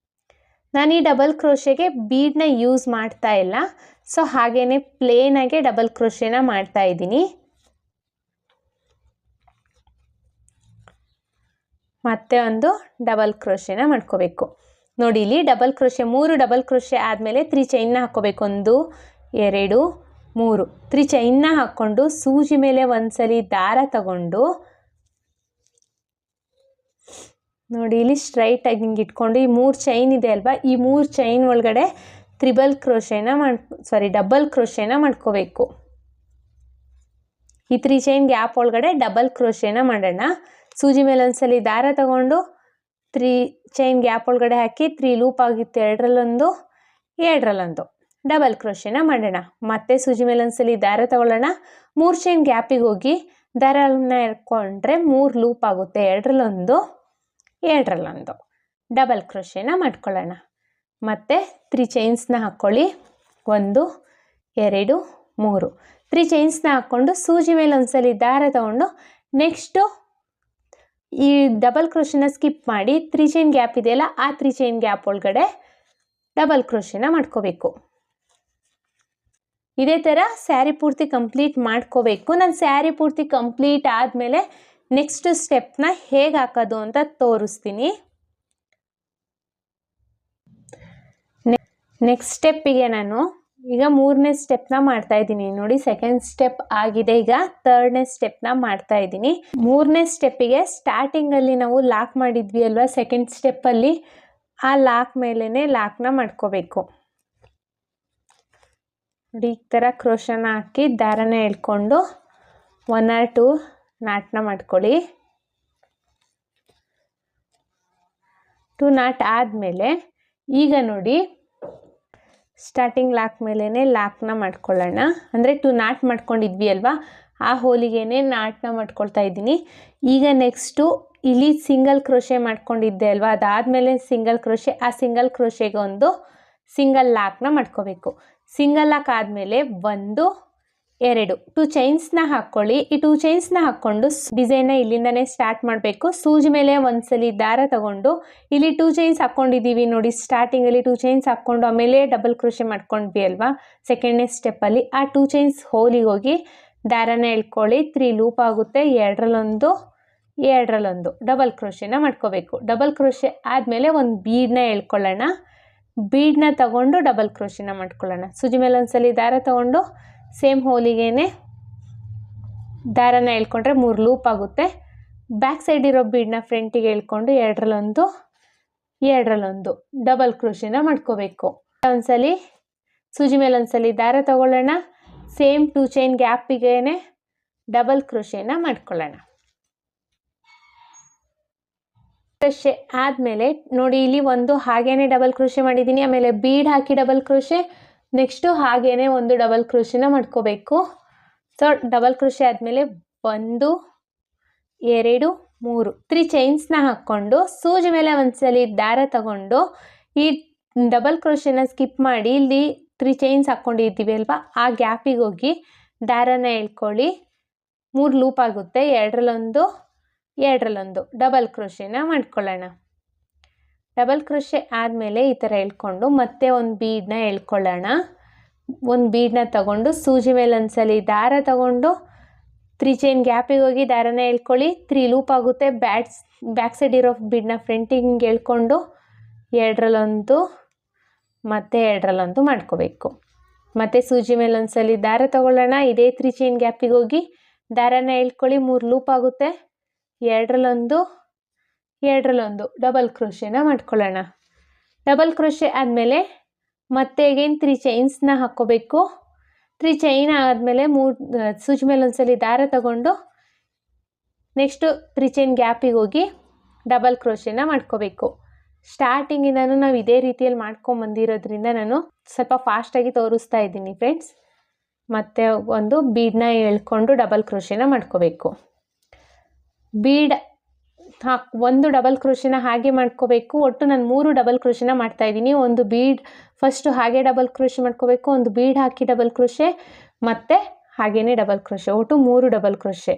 ನಾನು ಈ ಡಬಲ್ ಕ್ರೋಶೆಗೆ ಬೀಡನ್ನ ಯೂಸ್ ಮಾಡ್ತಾ ಇಲ್ಲ, ಸೊ ಹಾಗೇನೆ ಪ್ಲೇನಾಗೆ ಡಬಲ್ ಕ್ರೋಶೆನ ಮಾಡ್ತಾ ಇದ್ದೀನಿ. ಮತ್ತೆ ಒಂದು ಡಬಲ್ ಕ್ರೋಶೆನ ಮಾಡ್ಕೋಬೇಕು. ನೋಡಿ, ಇಲ್ಲಿ ಡಬಲ್ ಕ್ರೋಶೆ 3 ಡಬಲ್ ಕ್ರೋಶೆ ಆದಮೇಲೆ 3 ಚೈನ್ನ ಹಾಕ್ಕೋಬೇಕು. 1 2 3 3 ಚೈನ್ನ ಹಾಕ್ಕೊಂಡು ಸೂಜಿ ಮೇಲೆ ಒಂದ್ಸಲಿ ದಾರ ತಗೊಂಡು ನೋಡಿ ಇಲ್ಲಿ ಸ್ಟ್ರೈಟಾಗಿ ಹಿಂಗೆ ಇಟ್ಕೊಂಡು ಈ 3 ಚೈನ್ ಇದೆ ಅಲ್ವಾ, ಈ 3 ಚೈನ್ ಒಳಗಡೆ ಡಬಲ್ ಕ್ರೋಶೆನ ಮಾಡ್ಕೋಬೇಕು. ಈ 3 ಚೈನ್ ಗ್ಯಾಪ್ ಒಳಗಡೆ ಡಬಲ್ ಕ್ರೋಶೆನ ಮಾಡೋಣ. ಸೂಜಿ ಮೇಲೆ ಒಂದ್ಸಲಿ ದಾರ ತಗೊಂಡು 3 ಚೈನ್ ಗ್ಯಾಪ್ ಒಳಗಡೆ ಹಾಕಿ 3 ಲೂಪ್ ಆಗಿತ್ತು. 2ರಲ್ಲೊಂದು 2ರಲ್ಲೊಂದು ಡಬಲ್ ಕ್ರೋಶೆನ ಮಾಡೋಣ. ಮತ್ತೆ ಸೂಜಿ ಮೇಲೆ ಒಂದ್ಸಲಿ ದಾರ ತಗೊಳ್ಳೋಣ. 3 ಚೈನ್ ಗ್ಯಾಪಿಗೆ ಹೋಗಿ ದಾರನ ಎಳ್ಕೊಂಡ್ರೆ 3 ಲೂಪ್ ಆಗುತ್ತೆ. 2ರಲ್ಲೊಂದು 2ರಲ್ಲೊಂದು ಡಬಲ್ ಕ್ರೋಶೆನ ಮಾಡ್ಕೊಳ್ಳೋಣ. ಮತ್ತು 3 ಚೈನ್ಸ್ನ ಹಾಕ್ಕೊಳ್ಳಿ. 1 2 3 3 ಚೈನ್ಸ್ನ ಹಾಕ್ಕೊಂಡು ಸೂಜಿ ಮೇಲೆ ಒಂದ್ಸಲಿ ದಾರ ತಗೊಂಡು ನೆಕ್ಸ್ಟು ಈ ಡಬಲ್ ಕ್ರೋಶೆನ ಸ್ಕಿಪ್ ಮಾಡಿ 3 ಚೈನ್ ಗ್ಯಾಪ್ ಇದೆಯಲ್ಲ, ಆ 3 ಚೈನ್ ಗ್ಯಾಪ್ ಒಳಗಡೆ ಡಬಲ್ ಕ್ರೋಶೆನ ಮಾಡ್ಕೋಬೇಕು. ಇದೇ ಥರ ಸ್ಯಾರಿ ಪೂರ್ತಿ ಕಂಪ್ಲೀಟ್ ಮಾಡ್ಕೋಬೇಕು. ನಾನು ಸ್ಯಾರಿ ಪೂರ್ತಿ ಕಂಪ್ಲೀಟ್ ಆದಮೇಲೆ ನೆಕ್ಸ್ಟ್ ಸ್ಟೆಪ್ನ ಹೇಗೆ ಹಾಕೋದು ಅಂತ ತೋರಿಸ್ತೀನಿ. ನೆಕ್ಸ್ಟ್ ಸ್ಟೆಪ್ಪಿಗೆ ನಾನು ಈಗ 3ನೇ ಸ್ಟೆಪ್ನ ಮಾಡ್ತಾ ಇದ್ದೀನಿ. ನೋಡಿ, ಸೆಕೆಂಡ್ ಸ್ಟೆಪ್ ಆಗಿದೆ. ಈಗ 3ನೇ ಸ್ಟೆಪ್ನ ಮಾಡ್ತಾ ಇದ್ದೀನಿ. 3ನೇ ಸ್ಟೆಪ್ಪಿಗೆ ಸ್ಟಾರ್ಟಿಂಗಲ್ಲಿ ನಾವು ಲಾಕ್ ಮಾಡಿದ್ವಿ ಅಲ್ವಾ, ಸೆಕೆಂಡ್ ಸ್ಟೆಪ್ಪಲ್ಲಿ ಆ ಲಾಕ್ ಮೇಲೇ ಲಾಕ್ನ ಮಾಡ್ಕೋಬೇಕು. ನೋಡಿ, ಈ ಥರ ಕ್ರೋಶನ ಹಾಕಿ ದಾರನ ಎಳ್ಕೊಂಡು 1 or 2 ನಾಟ್ನ ಮಾಡ್ಕೊಳ್ಳಿ. 2 ನಾಟ್ ಆದಮೇಲೆ ಈಗ ನೋಡಿ ಸ್ಟಾರ್ಟಿಂಗ್ ಲಾಕ್ ಮೇಲೇ ಲಾಕ್ನ ಮಾಡ್ಕೊಳ್ಳೋಣ. ಅಂದರೆ 2 ನಾಟ್ ಮಾಡ್ಕೊಂಡಿದ್ವಿ ಅಲ್ವಾ, ಆ ಹೋಲಿಗೆನೇ ನಾಟ್ನ ಮಾಡ್ಕೊಳ್ತಾ ಇದ್ದೀನಿ. ಈಗ ನೆಕ್ಸ್ಟು ಇಲ್ಲಿ ಸಿಂಗಲ್ ಕ್ರೋಶೆ ಮಾಡ್ಕೊಂಡಿದ್ದೆ ಅಲ್ವಾ, ಅದಾದಮೇಲೆ ಸಿಂಗಲ್ ಕ್ರೋಶೆ, ಆ ಸಿಂಗಲ್ ಕ್ರೋಶೆಗೆ ಒಂದು ಸಿಂಗಲ್ ಲಾಕ್ನ ಮಾಡ್ಕೋಬೇಕು. ಸಿಂಗಲ್ ಲಾಕ್ ಆದಮೇಲೆ 1 2 ಚೈನ್ಸ್ನ ಹಾಕ್ಕೊಳ್ಳಿ. ಈ 2 ಚೈನ್ಸ್ನ ಹಾಕ್ಕೊಂಡು ಡಿಸೈನ್ನ ಇಲ್ಲಿಂದನೇ ಸ್ಟಾರ್ಟ್ ಮಾಡಬೇಕು. ಸೂಜಿ ಮೇಲೆ ಒಂದ್ಸಲಿ ದಾರ ತಗೊಂಡು ಇಲ್ಲಿ 2 ಚೈನ್ಸ್ ಹಾಕ್ಕೊಂಡಿದ್ದೀವಿ ನೋಡಿ, ಸ್ಟಾರ್ಟಿಂಗಲ್ಲಿ 2 ಚೈನ್ಸ್ ಹಾಕ್ಕೊಂಡು ಆಮೇಲೆ ಡಬಲ್ ಕ್ರೋಶೆ ಮಾಡ್ಕೊಂಡ್ವಿ ಅಲ್ವಾ ಸೆಕೆಂಡ್ನೇ ಸ್ಟೆಪ್ಪಲ್ಲಿ, ಆ 2 ಚೈನ್ಸ್ ಹೋಲಿಗೆ ಹೋಗಿ ದಾರನ ಎಳ್ಕೊಳ್ಳಿ. 3 ಲೂಪ್ ಆಗುತ್ತೆ. 2ರಲ್ಲೊಂದು 2ರಲ್ಲೊಂದು ಡಬಲ್ ಕ್ರೋಶೆನ ಮಾಡ್ಕೋಬೇಕು. ಡಬಲ್ ಕ್ರೋಶೆ ಆದಮೇಲೆ ಒಂದು ಬೀಡನ್ನ ಎಳ್ಕೊಳ್ಳೋಣ. ಬೀಡನ್ನ ತಗೊಂಡು ಡಬಲ್ ಕ್ರೋಶೆನ ಮಾಡ್ಕೊಳ್ಳೋಣ. ಸೂಜಿ ಮೇಲೆ ಒಂದ್ಸಲಿ ದಾರ ತಗೊಂಡು ಸೇಮ್ ಹೋಲಿಗೆನೆ ದಾರನ ಎಳ್ಕೊಂಡ್ರೆ 3 ಲೂಪ್ ಆಗುತ್ತೆ. ಬ್ಯಾಕ್ ಸೈಡ್ ಇರೋ ಬೀಡನ್ನ ಫ್ರಂಟಿಗೆ ಎಳ್ಕೊಂಡು 2ರಲ್ಲೊಂದು 2ರಲ್ಲೊಂದು ಡಬಲ್ ಕ್ರೋಶೆನ ಮಾಡ್ಕೋಬೇಕು. ಒಂದ್ಸಲಿ ಸೂಜಿ ಮೇಲೆ ಒಂದ್ಸಲಿ ದಾರ ತಗೊಳ್ಳೋಣ. ಸೇಮ್ 2 ಚೈನ್ ಗ್ಯಾಪಿಗೆ ಡಬಲ್ ಕ್ರೋಶೆನ ಮಾಡ್ಕೊಳ್ಳೋಣ. ಕ್ರೋಶೆ ಆದಮೇಲೆ ನೋಡಿ ಇಲ್ಲಿ ಒಂದು ಹಾಗೇನೆ ಡಬಲ್ ಕ್ರೋಶೆ ಮಾಡಿದ್ದೀನಿ, ಆಮೇಲೆ ಬೀಡ್ ಹಾಕಿ ಡಬಲ್ ಕ್ರೋಶೆ, ನೆಕ್ಸ್ಟು ಹಾಗೇನೆ ಒಂದು ಡಬಲ್ ಕ್ರೋಶೆನ ಮಾಡ್ಕೋಬೇಕು. ಸೊ ಡಬಲ್ ಕ್ರೋಶೆ ಆದಮೇಲೆ 1 2 3 3 ಚೈನ್ಸ್ನ ಹಾಕ್ಕೊಂಡು ಸೂಜಿ ಮೇಲೆ ಒಂದ್ಸಲಿ ದಾರ ತಗೊಂಡು ಈ ಡಬಲ್ ಕ್ರೋಶೆನ ಸ್ಕಿಪ್ ಮಾಡಿ ಇಲ್ಲಿ 3 ಚೈನ್ಸ್ ಹಾಕ್ಕೊಂಡಿದ್ದೀವಿ ಅಲ್ವಾ, ಆ ಗ್ಯಾಪಿಗೆ ಹೋಗಿ ದಾರನ ಎಳ್ಕೊಳ್ಳಿ. 3 ಲೂಪ್ ಆಗುತ್ತೆ. 2ರಲ್ಲೊಂದು 2ರಲ್ಲೊಂದು ಡಬಲ್ ಕ್ರೋಶೆನ ಮಾಡ್ಕೊಳ್ಳೋಣ. ಡಬಲ್ ಕ್ರೋಶೆ ಆದಮೇಲೆ ಈ ಥರ ಎಳ್ಕೊಂಡು ಮತ್ತೆ ಒಂದು ಬೀಡನ್ನ ಎಳ್ಕೊಳ್ಳೋಣ. ಒಂದು ಬೀಡನ್ನ ತಗೊಂಡು ಸೂಜಿ ಮೇಲೆ ಒಂದ್ಸಲಿ ದಾರ ತಗೊಂಡು 3 ಚೈನ್ ಗ್ಯಾಪಿಗೆ ಹೋಗಿ ದಾರನ ಎಳ್ಕೊಳ್ಳಿ, 3 ಲೂಪ್ ಆಗುತ್ತೆ. ಬ್ಯಾಕ್ ಸೈಡ್ ಇರೋ ಬೀಡನ್ನ ಫ್ರಂಟಿಗೆ ಎಳ್ಕೊಂಡು 2ರಲ್ಲೊಂದು ಮತ್ತು 2ರಲ್ಲೊಂದು ಮಾಡ್ಕೋಬೇಕು. ಮತ್ತು ಸೂಜಿ ಮೇಲೆ ಒಂದ್ಸಲಿ ದಾರ ತಗೊಳ್ಳೋಣ. ಇದೇ 3 ಚೈನ್ ಗ್ಯಾಪಿಗೆ ಹೋಗಿ ದಾರನ ಎಳ್ಕೊಳ್ಳಿ, 3 ಲೂಪ್ ಆಗುತ್ತೆ. 2ರಲ್ಲೊಂದು 2ರಲ್ಲೊಂದು ಡಬಲ್ ಕ್ರೋಶೆನ ಮಾಡ್ಕೊಳ್ಳೋಣ. ಡಬಲ್ ಕ್ರೋಶೆ ಆದಮೇಲೆ ಮತ್ತೆ ಅಗೇನ್ 3 ಚೈನ್ಸ್ನ ಹಾಕ್ಕೋಬೇಕು. 3 ಚೈನ್ ಆದಮೇಲೆ 3 ಸೂಜಿ ಮೇಲೆ ಒಂದ್ಸಲಿ ದಾರ ತಗೊಂಡು ನೆಕ್ಸ್ಟು 3 ಚೈನ್ ಗ್ಯಾಪಿಗೆ ಹೋಗಿ ಡಬಲ್ ಕ್ರೋಶೆನ ಮಾಡ್ಕೋಬೇಕು. ಸ್ಟಾರ್ಟಿಂಗಿಂದನೂ ನಾವು ಇದೇ ರೀತಿಯಲ್ಲಿ ಮಾಡ್ಕೊಂಬಂದಿರೋದ್ರಿಂದ ನಾನು ಸ್ವಲ್ಪ ಫಾಸ್ಟಾಗಿ ತೋರಿಸ್ತಾ ಇದ್ದೀನಿ ಫ್ರೆಂಡ್ಸ್. ಮತ್ತು ಒಂದು ಬೀಡನ್ನ ಎಳ್ಕೊಂಡು ಡಬಲ್ ಕ್ರೋಶೆನ ಮಾಡ್ಕೋಬೇಕು. ಬೀಡ್ ಒಂದು ಡಬಲ್ ಕ್ರೋಶೆನ ಹಾಗೆ ಮಾಡ್ಕೋಬೇಕು. ಒಟ್ಟು ನಾನು 3 ಡಬಲ್ ಕ್ರೋಶೆನ ಮಾಡ್ತಾಯಿದ್ದೀನಿ. ಒಂದು ಬೀಡ್ ಫಸ್ಟು ಹಾಗೆ ಡಬಲ್ ಕ್ರೋಶೆ ಮಾಡ್ಕೋಬೇಕು, ಒಂದು ಬೀಡ್ ಹಾಕಿ ಡಬಲ್ ಕ್ರೋಶೆ, ಮತ್ತು ಹಾಗೇ ಡಬಲ್ ಕ್ರೋಶೆ, ಒಟ್ಟು 3 ಡಬಲ್ ಕ್ರೋಶೆ.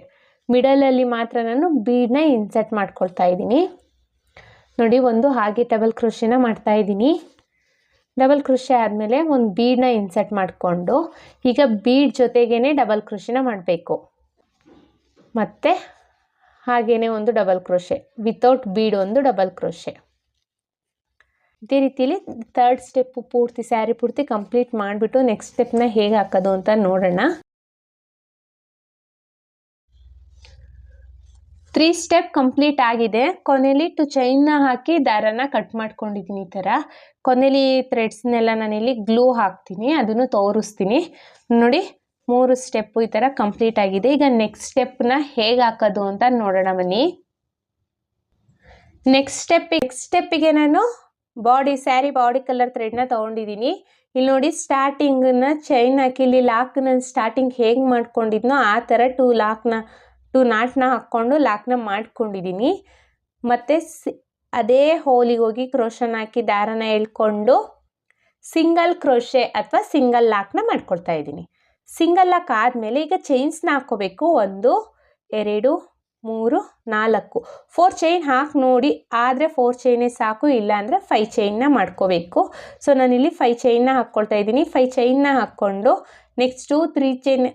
ಮಿಡಲಲ್ಲಿ ಮಾತ್ರ ನಾನು ಬೀಡನ್ನ ಇನ್ಸರ್ಟ್ ಮಾಡ್ಕೊಳ್ತಾ ಇದ್ದೀನಿ. ನೋಡಿ, ಒಂದು ಹಾಗೆ ಡಬಲ್ ಕ್ರೋಶೆನ ಮಾಡ್ತಾಯಿದ್ದೀನಿ. ಡಬಲ್ ಕ್ರೋಶೆ ಆದಮೇಲೆ ಒಂದು ಬೀಡನ್ನ ಇನ್ಸರ್ಟ್ ಮಾಡಿಕೊಂಡು ಈಗ ಬೀಡ್ ಜೊತೆಗೇ ಡಬಲ್ ಕ್ರೋಶೆನ ಮಾಡಬೇಕು. ಮತ್ತು ಹಾಗೇ ಒಂದು ಡಬಲ್ ಕ್ರೋಶೆ, ವಿತೌಟ್ ಬೀಡ್ ಒಂದು ಡಬಲ್ ಕ್ರೋಶೆ. ಇದೇ ರೀತಿಯಲ್ಲಿ 3rd ಸ್ಟೆಪ್ಪು ಪೂರ್ತಿ ಸ್ಯಾರಿ ಪೂರ್ತಿ ಕಂಪ್ಲೀಟ್ ಮಾಡಿಬಿಟ್ಟು ನೆಕ್ಸ್ಟ್ ಸ್ಟೆಪ್ನ ಹೇಗೆ ಹಾಕೋದು ಅಂತ ನೋಡೋಣ. 3 ಸ್ಟೆಪ್ ಕಂಪ್ಲೀಟ್ ಆಗಿದೆ. ಕೊನೆಯಲ್ಲಿ 2 ಚೈನ್ನ ಹಾಕಿ ದಾರನ ಕಟ್ ಮಾಡ್ಕೊಂಡಿದ್ದೀನಿ. ಈ ಥರ ಕೊನೆಯಲ್ಲಿ ಥ್ರೆಡ್ಸ್ನೆಲ್ಲ ನಾನಿಲ್ಲಿ ಗ್ಲೂ ಹಾಕ್ತೀನಿ, ಅದನ್ನು ತೋರಿಸ್ತೀನಿ ನೋಡಿ. 3 ಸ್ಟೆಪ್ಪು ಈ ಥರ ಕಂಪ್ಲೀಟ್ ಆಗಿದೆ. ಈಗ ನೆಕ್ಸ್ಟ್ ಸ್ಟೆಪ್ನ ಹೇಗೆ ಹಾಕೋದು ಅಂತ ನೋಡೋಣ ಬನ್ನಿ. ನೆಕ್ಸ್ಟ್ ಸ್ಟೆಪ್ಪಿಗೆ ನಾನು ಸ್ಯಾರಿ ಬಾಡಿ ಕಲರ್ ಥ್ರೆಡ್ನ ತೊಗೊಂಡಿದ್ದೀನಿ. ಇಲ್ಲಿ ನೋಡಿ, ಸ್ಟಾರ್ಟಿಂಗನ್ನ ಚೈನ್ ಹಾಕಿ ಇಲ್ಲಿ ಲಾಕ್ನ ಸ್ಟಾರ್ಟಿಂಗ್ ಹೇಗೆ ಮಾಡ್ಕೊಂಡಿದ್ನೋ ಆ ಥರ 2 ನಾಟ್ನ ಹಾಕ್ಕೊಂಡು ಲಾಕ್ನ ಮಾಡ್ಕೊಂಡಿದ್ದೀನಿ. ಮತ್ತು ಅದೇ ಹೋಲಿಗೆ ಹೋಗಿ ಕ್ರೋಶನ ಹಾಕಿ ದಾರನ ಎಳ್ಕೊಂಡು ಸಿಂಗಲ್ ಕ್ರೋಶೆ ಅಥವಾ ಸಿಂಗಲ್ ಲಾಕ್ನ ಮಾಡ್ಕೊಳ್ತಾ ಇದ್ದೀನಿ. ಸಿಂಗಲ್ ಲಾಕ್ ಆದಮೇಲೆ ಈಗ ಚೈನ್ಸ್ನ ಹಾಕ್ಕೋಬೇಕು. 1 2 3 4 4 ಚೈನ್ ಹಾಕಿ ನೋಡಿ, ಆದರೆ 4 ಚೈನೇ ಸಾಕು, ಇಲ್ಲ ಅಂದರೆ 5 ಚೈನ್ನ ಮಾಡ್ಕೋಬೇಕು. ಸೊ ನಾನಿಲ್ಲಿ 5 ಚೈನ್ನ ಹಾಕ್ಕೊಳ್ತಾ ಇದ್ದೀನಿ. 5 ಚೈನ್ನ ಹಾಕ್ಕೊಂಡು ನೆಕ್ಸ್ಟು 3 ಚೈನ್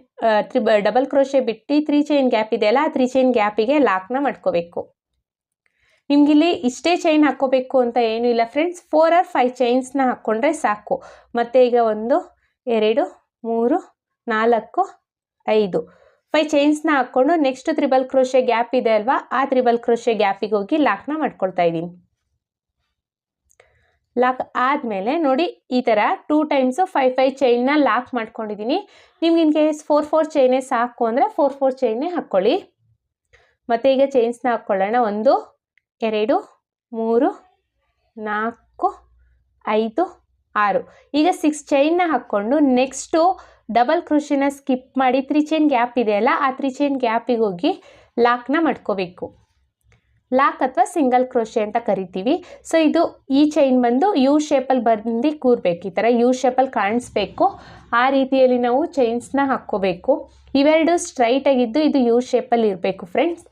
ಡಬಲ್ ಕ್ರೋಶೆ ಬಿಟ್ಟು 3 ಚೈನ್ ಗ್ಯಾಪ್ ಇದೆಯಲ್ಲ, ಆ 3 ಚೈನ್ ಗ್ಯಾಪಿಗೆ ಲಾಕ್ನ ಮಾಡ್ಕೋಬೇಕು. ನಿಮಗಿಲ್ಲಿ ಇಷ್ಟೇ ಚೈನ್ ಹಾಕ್ಕೋಬೇಕು ಅಂತ ಏನೂ ಇಲ್ಲ ಫ್ರೆಂಡ್ಸ್, 4 or 5 ಚೈನ್ಸ್ನ ಹಾಕ್ಕೊಂಡ್ರೆ ಸಾಕು. ಮತ್ತು ಈಗ 1 2 3 4 5 5 ಚೈನ್ಸ್ನ ಹಾಕ್ಕೊಂಡು ನೆಕ್ಸ್ಟ್ ತ್ರಿಬಲ್ ಕ್ರೋಶೆ ಗ್ಯಾಪ್ ಇದೆ ಅಲ್ವಾ, ಆ ತ್ರಿಬಲ್ ಕ್ರೋಶೆ ಗ್ಯಾಪಿಗೆ ಹೋಗಿ ಲಾಕ್ನ ಮಾಡ್ಕೊಳ್ತಾ ಇದ್ದೀನಿ. ಲಾಕ್ ಆದಮೇಲೆ ನೋಡಿ, ಈ ಥರ 2 ಟೈಮ್ಸು 5 ಚೈನ್ನ ಲಾಕ್ ಮಾಡ್ಕೊಂಡಿದ್ದೀನಿ. ನಿಮ್ಗೆ ಇನ್ ಕೇಸ್ 4 ಚೈನೇ ಸಾಕು ಅಂದರೆ 4 ಚೈನ್ನೇ ಹಾಕ್ಕೊಳ್ಳಿ. ಮತ್ತು ಈಗ ಚೈನ್ಸ್ನ ಹಾಕ್ಕೊಳ್ಳೋಣ. 1 2 3 4 5 6 ಈಗ 6 ಚೈನ್ನ ಹಾಕ್ಕೊಂಡು ನೆಕ್ಸ್ಟು ಡಬಲ್ ಕ್ರೋಶೆನ ಸ್ಕಿಪ್ ಮಾಡಿ 3 ಚೈನ್ ಗ್ಯಾಪ್ ಇದೆಯಲ್ಲ, ಆ 3 ಚೈನ್ ಗ್ಯಾಪಿಗೆ ಹೋಗಿ ಲಾಕ್ನ ಮಾಡ್ಕೋಬೇಕು. ಲಾಕ್ ಅಥವಾ ಸಿಂಗಲ್ ಕ್ರೋಶೆ ಅಂತ ಕರಿತೀವಿ. ಸೊ ಈ ಚೈನ್ ಬಂದು ಯು ಶೇಪಲ್ಲಿ ಬಂದು ಕೂರಬೇಕು, ಈ ಥರ ಯು ಶೇಪಲ್ಲಿ ಕಾಣಿಸ್ಬೇಕು. ಆ ರೀತಿಯಲ್ಲಿ ನಾವು ಚೈನ್ಸ್ನ ಹಾಕ್ಕೋಬೇಕು. ಇವೆರಡು ಸ್ಟ್ರೈಟಾಗಿದ್ದು ಇದು ಯು ಶೇಪಲ್ಲಿ ಇರಬೇಕು ಫ್ರೆಂಡ್ಸ್.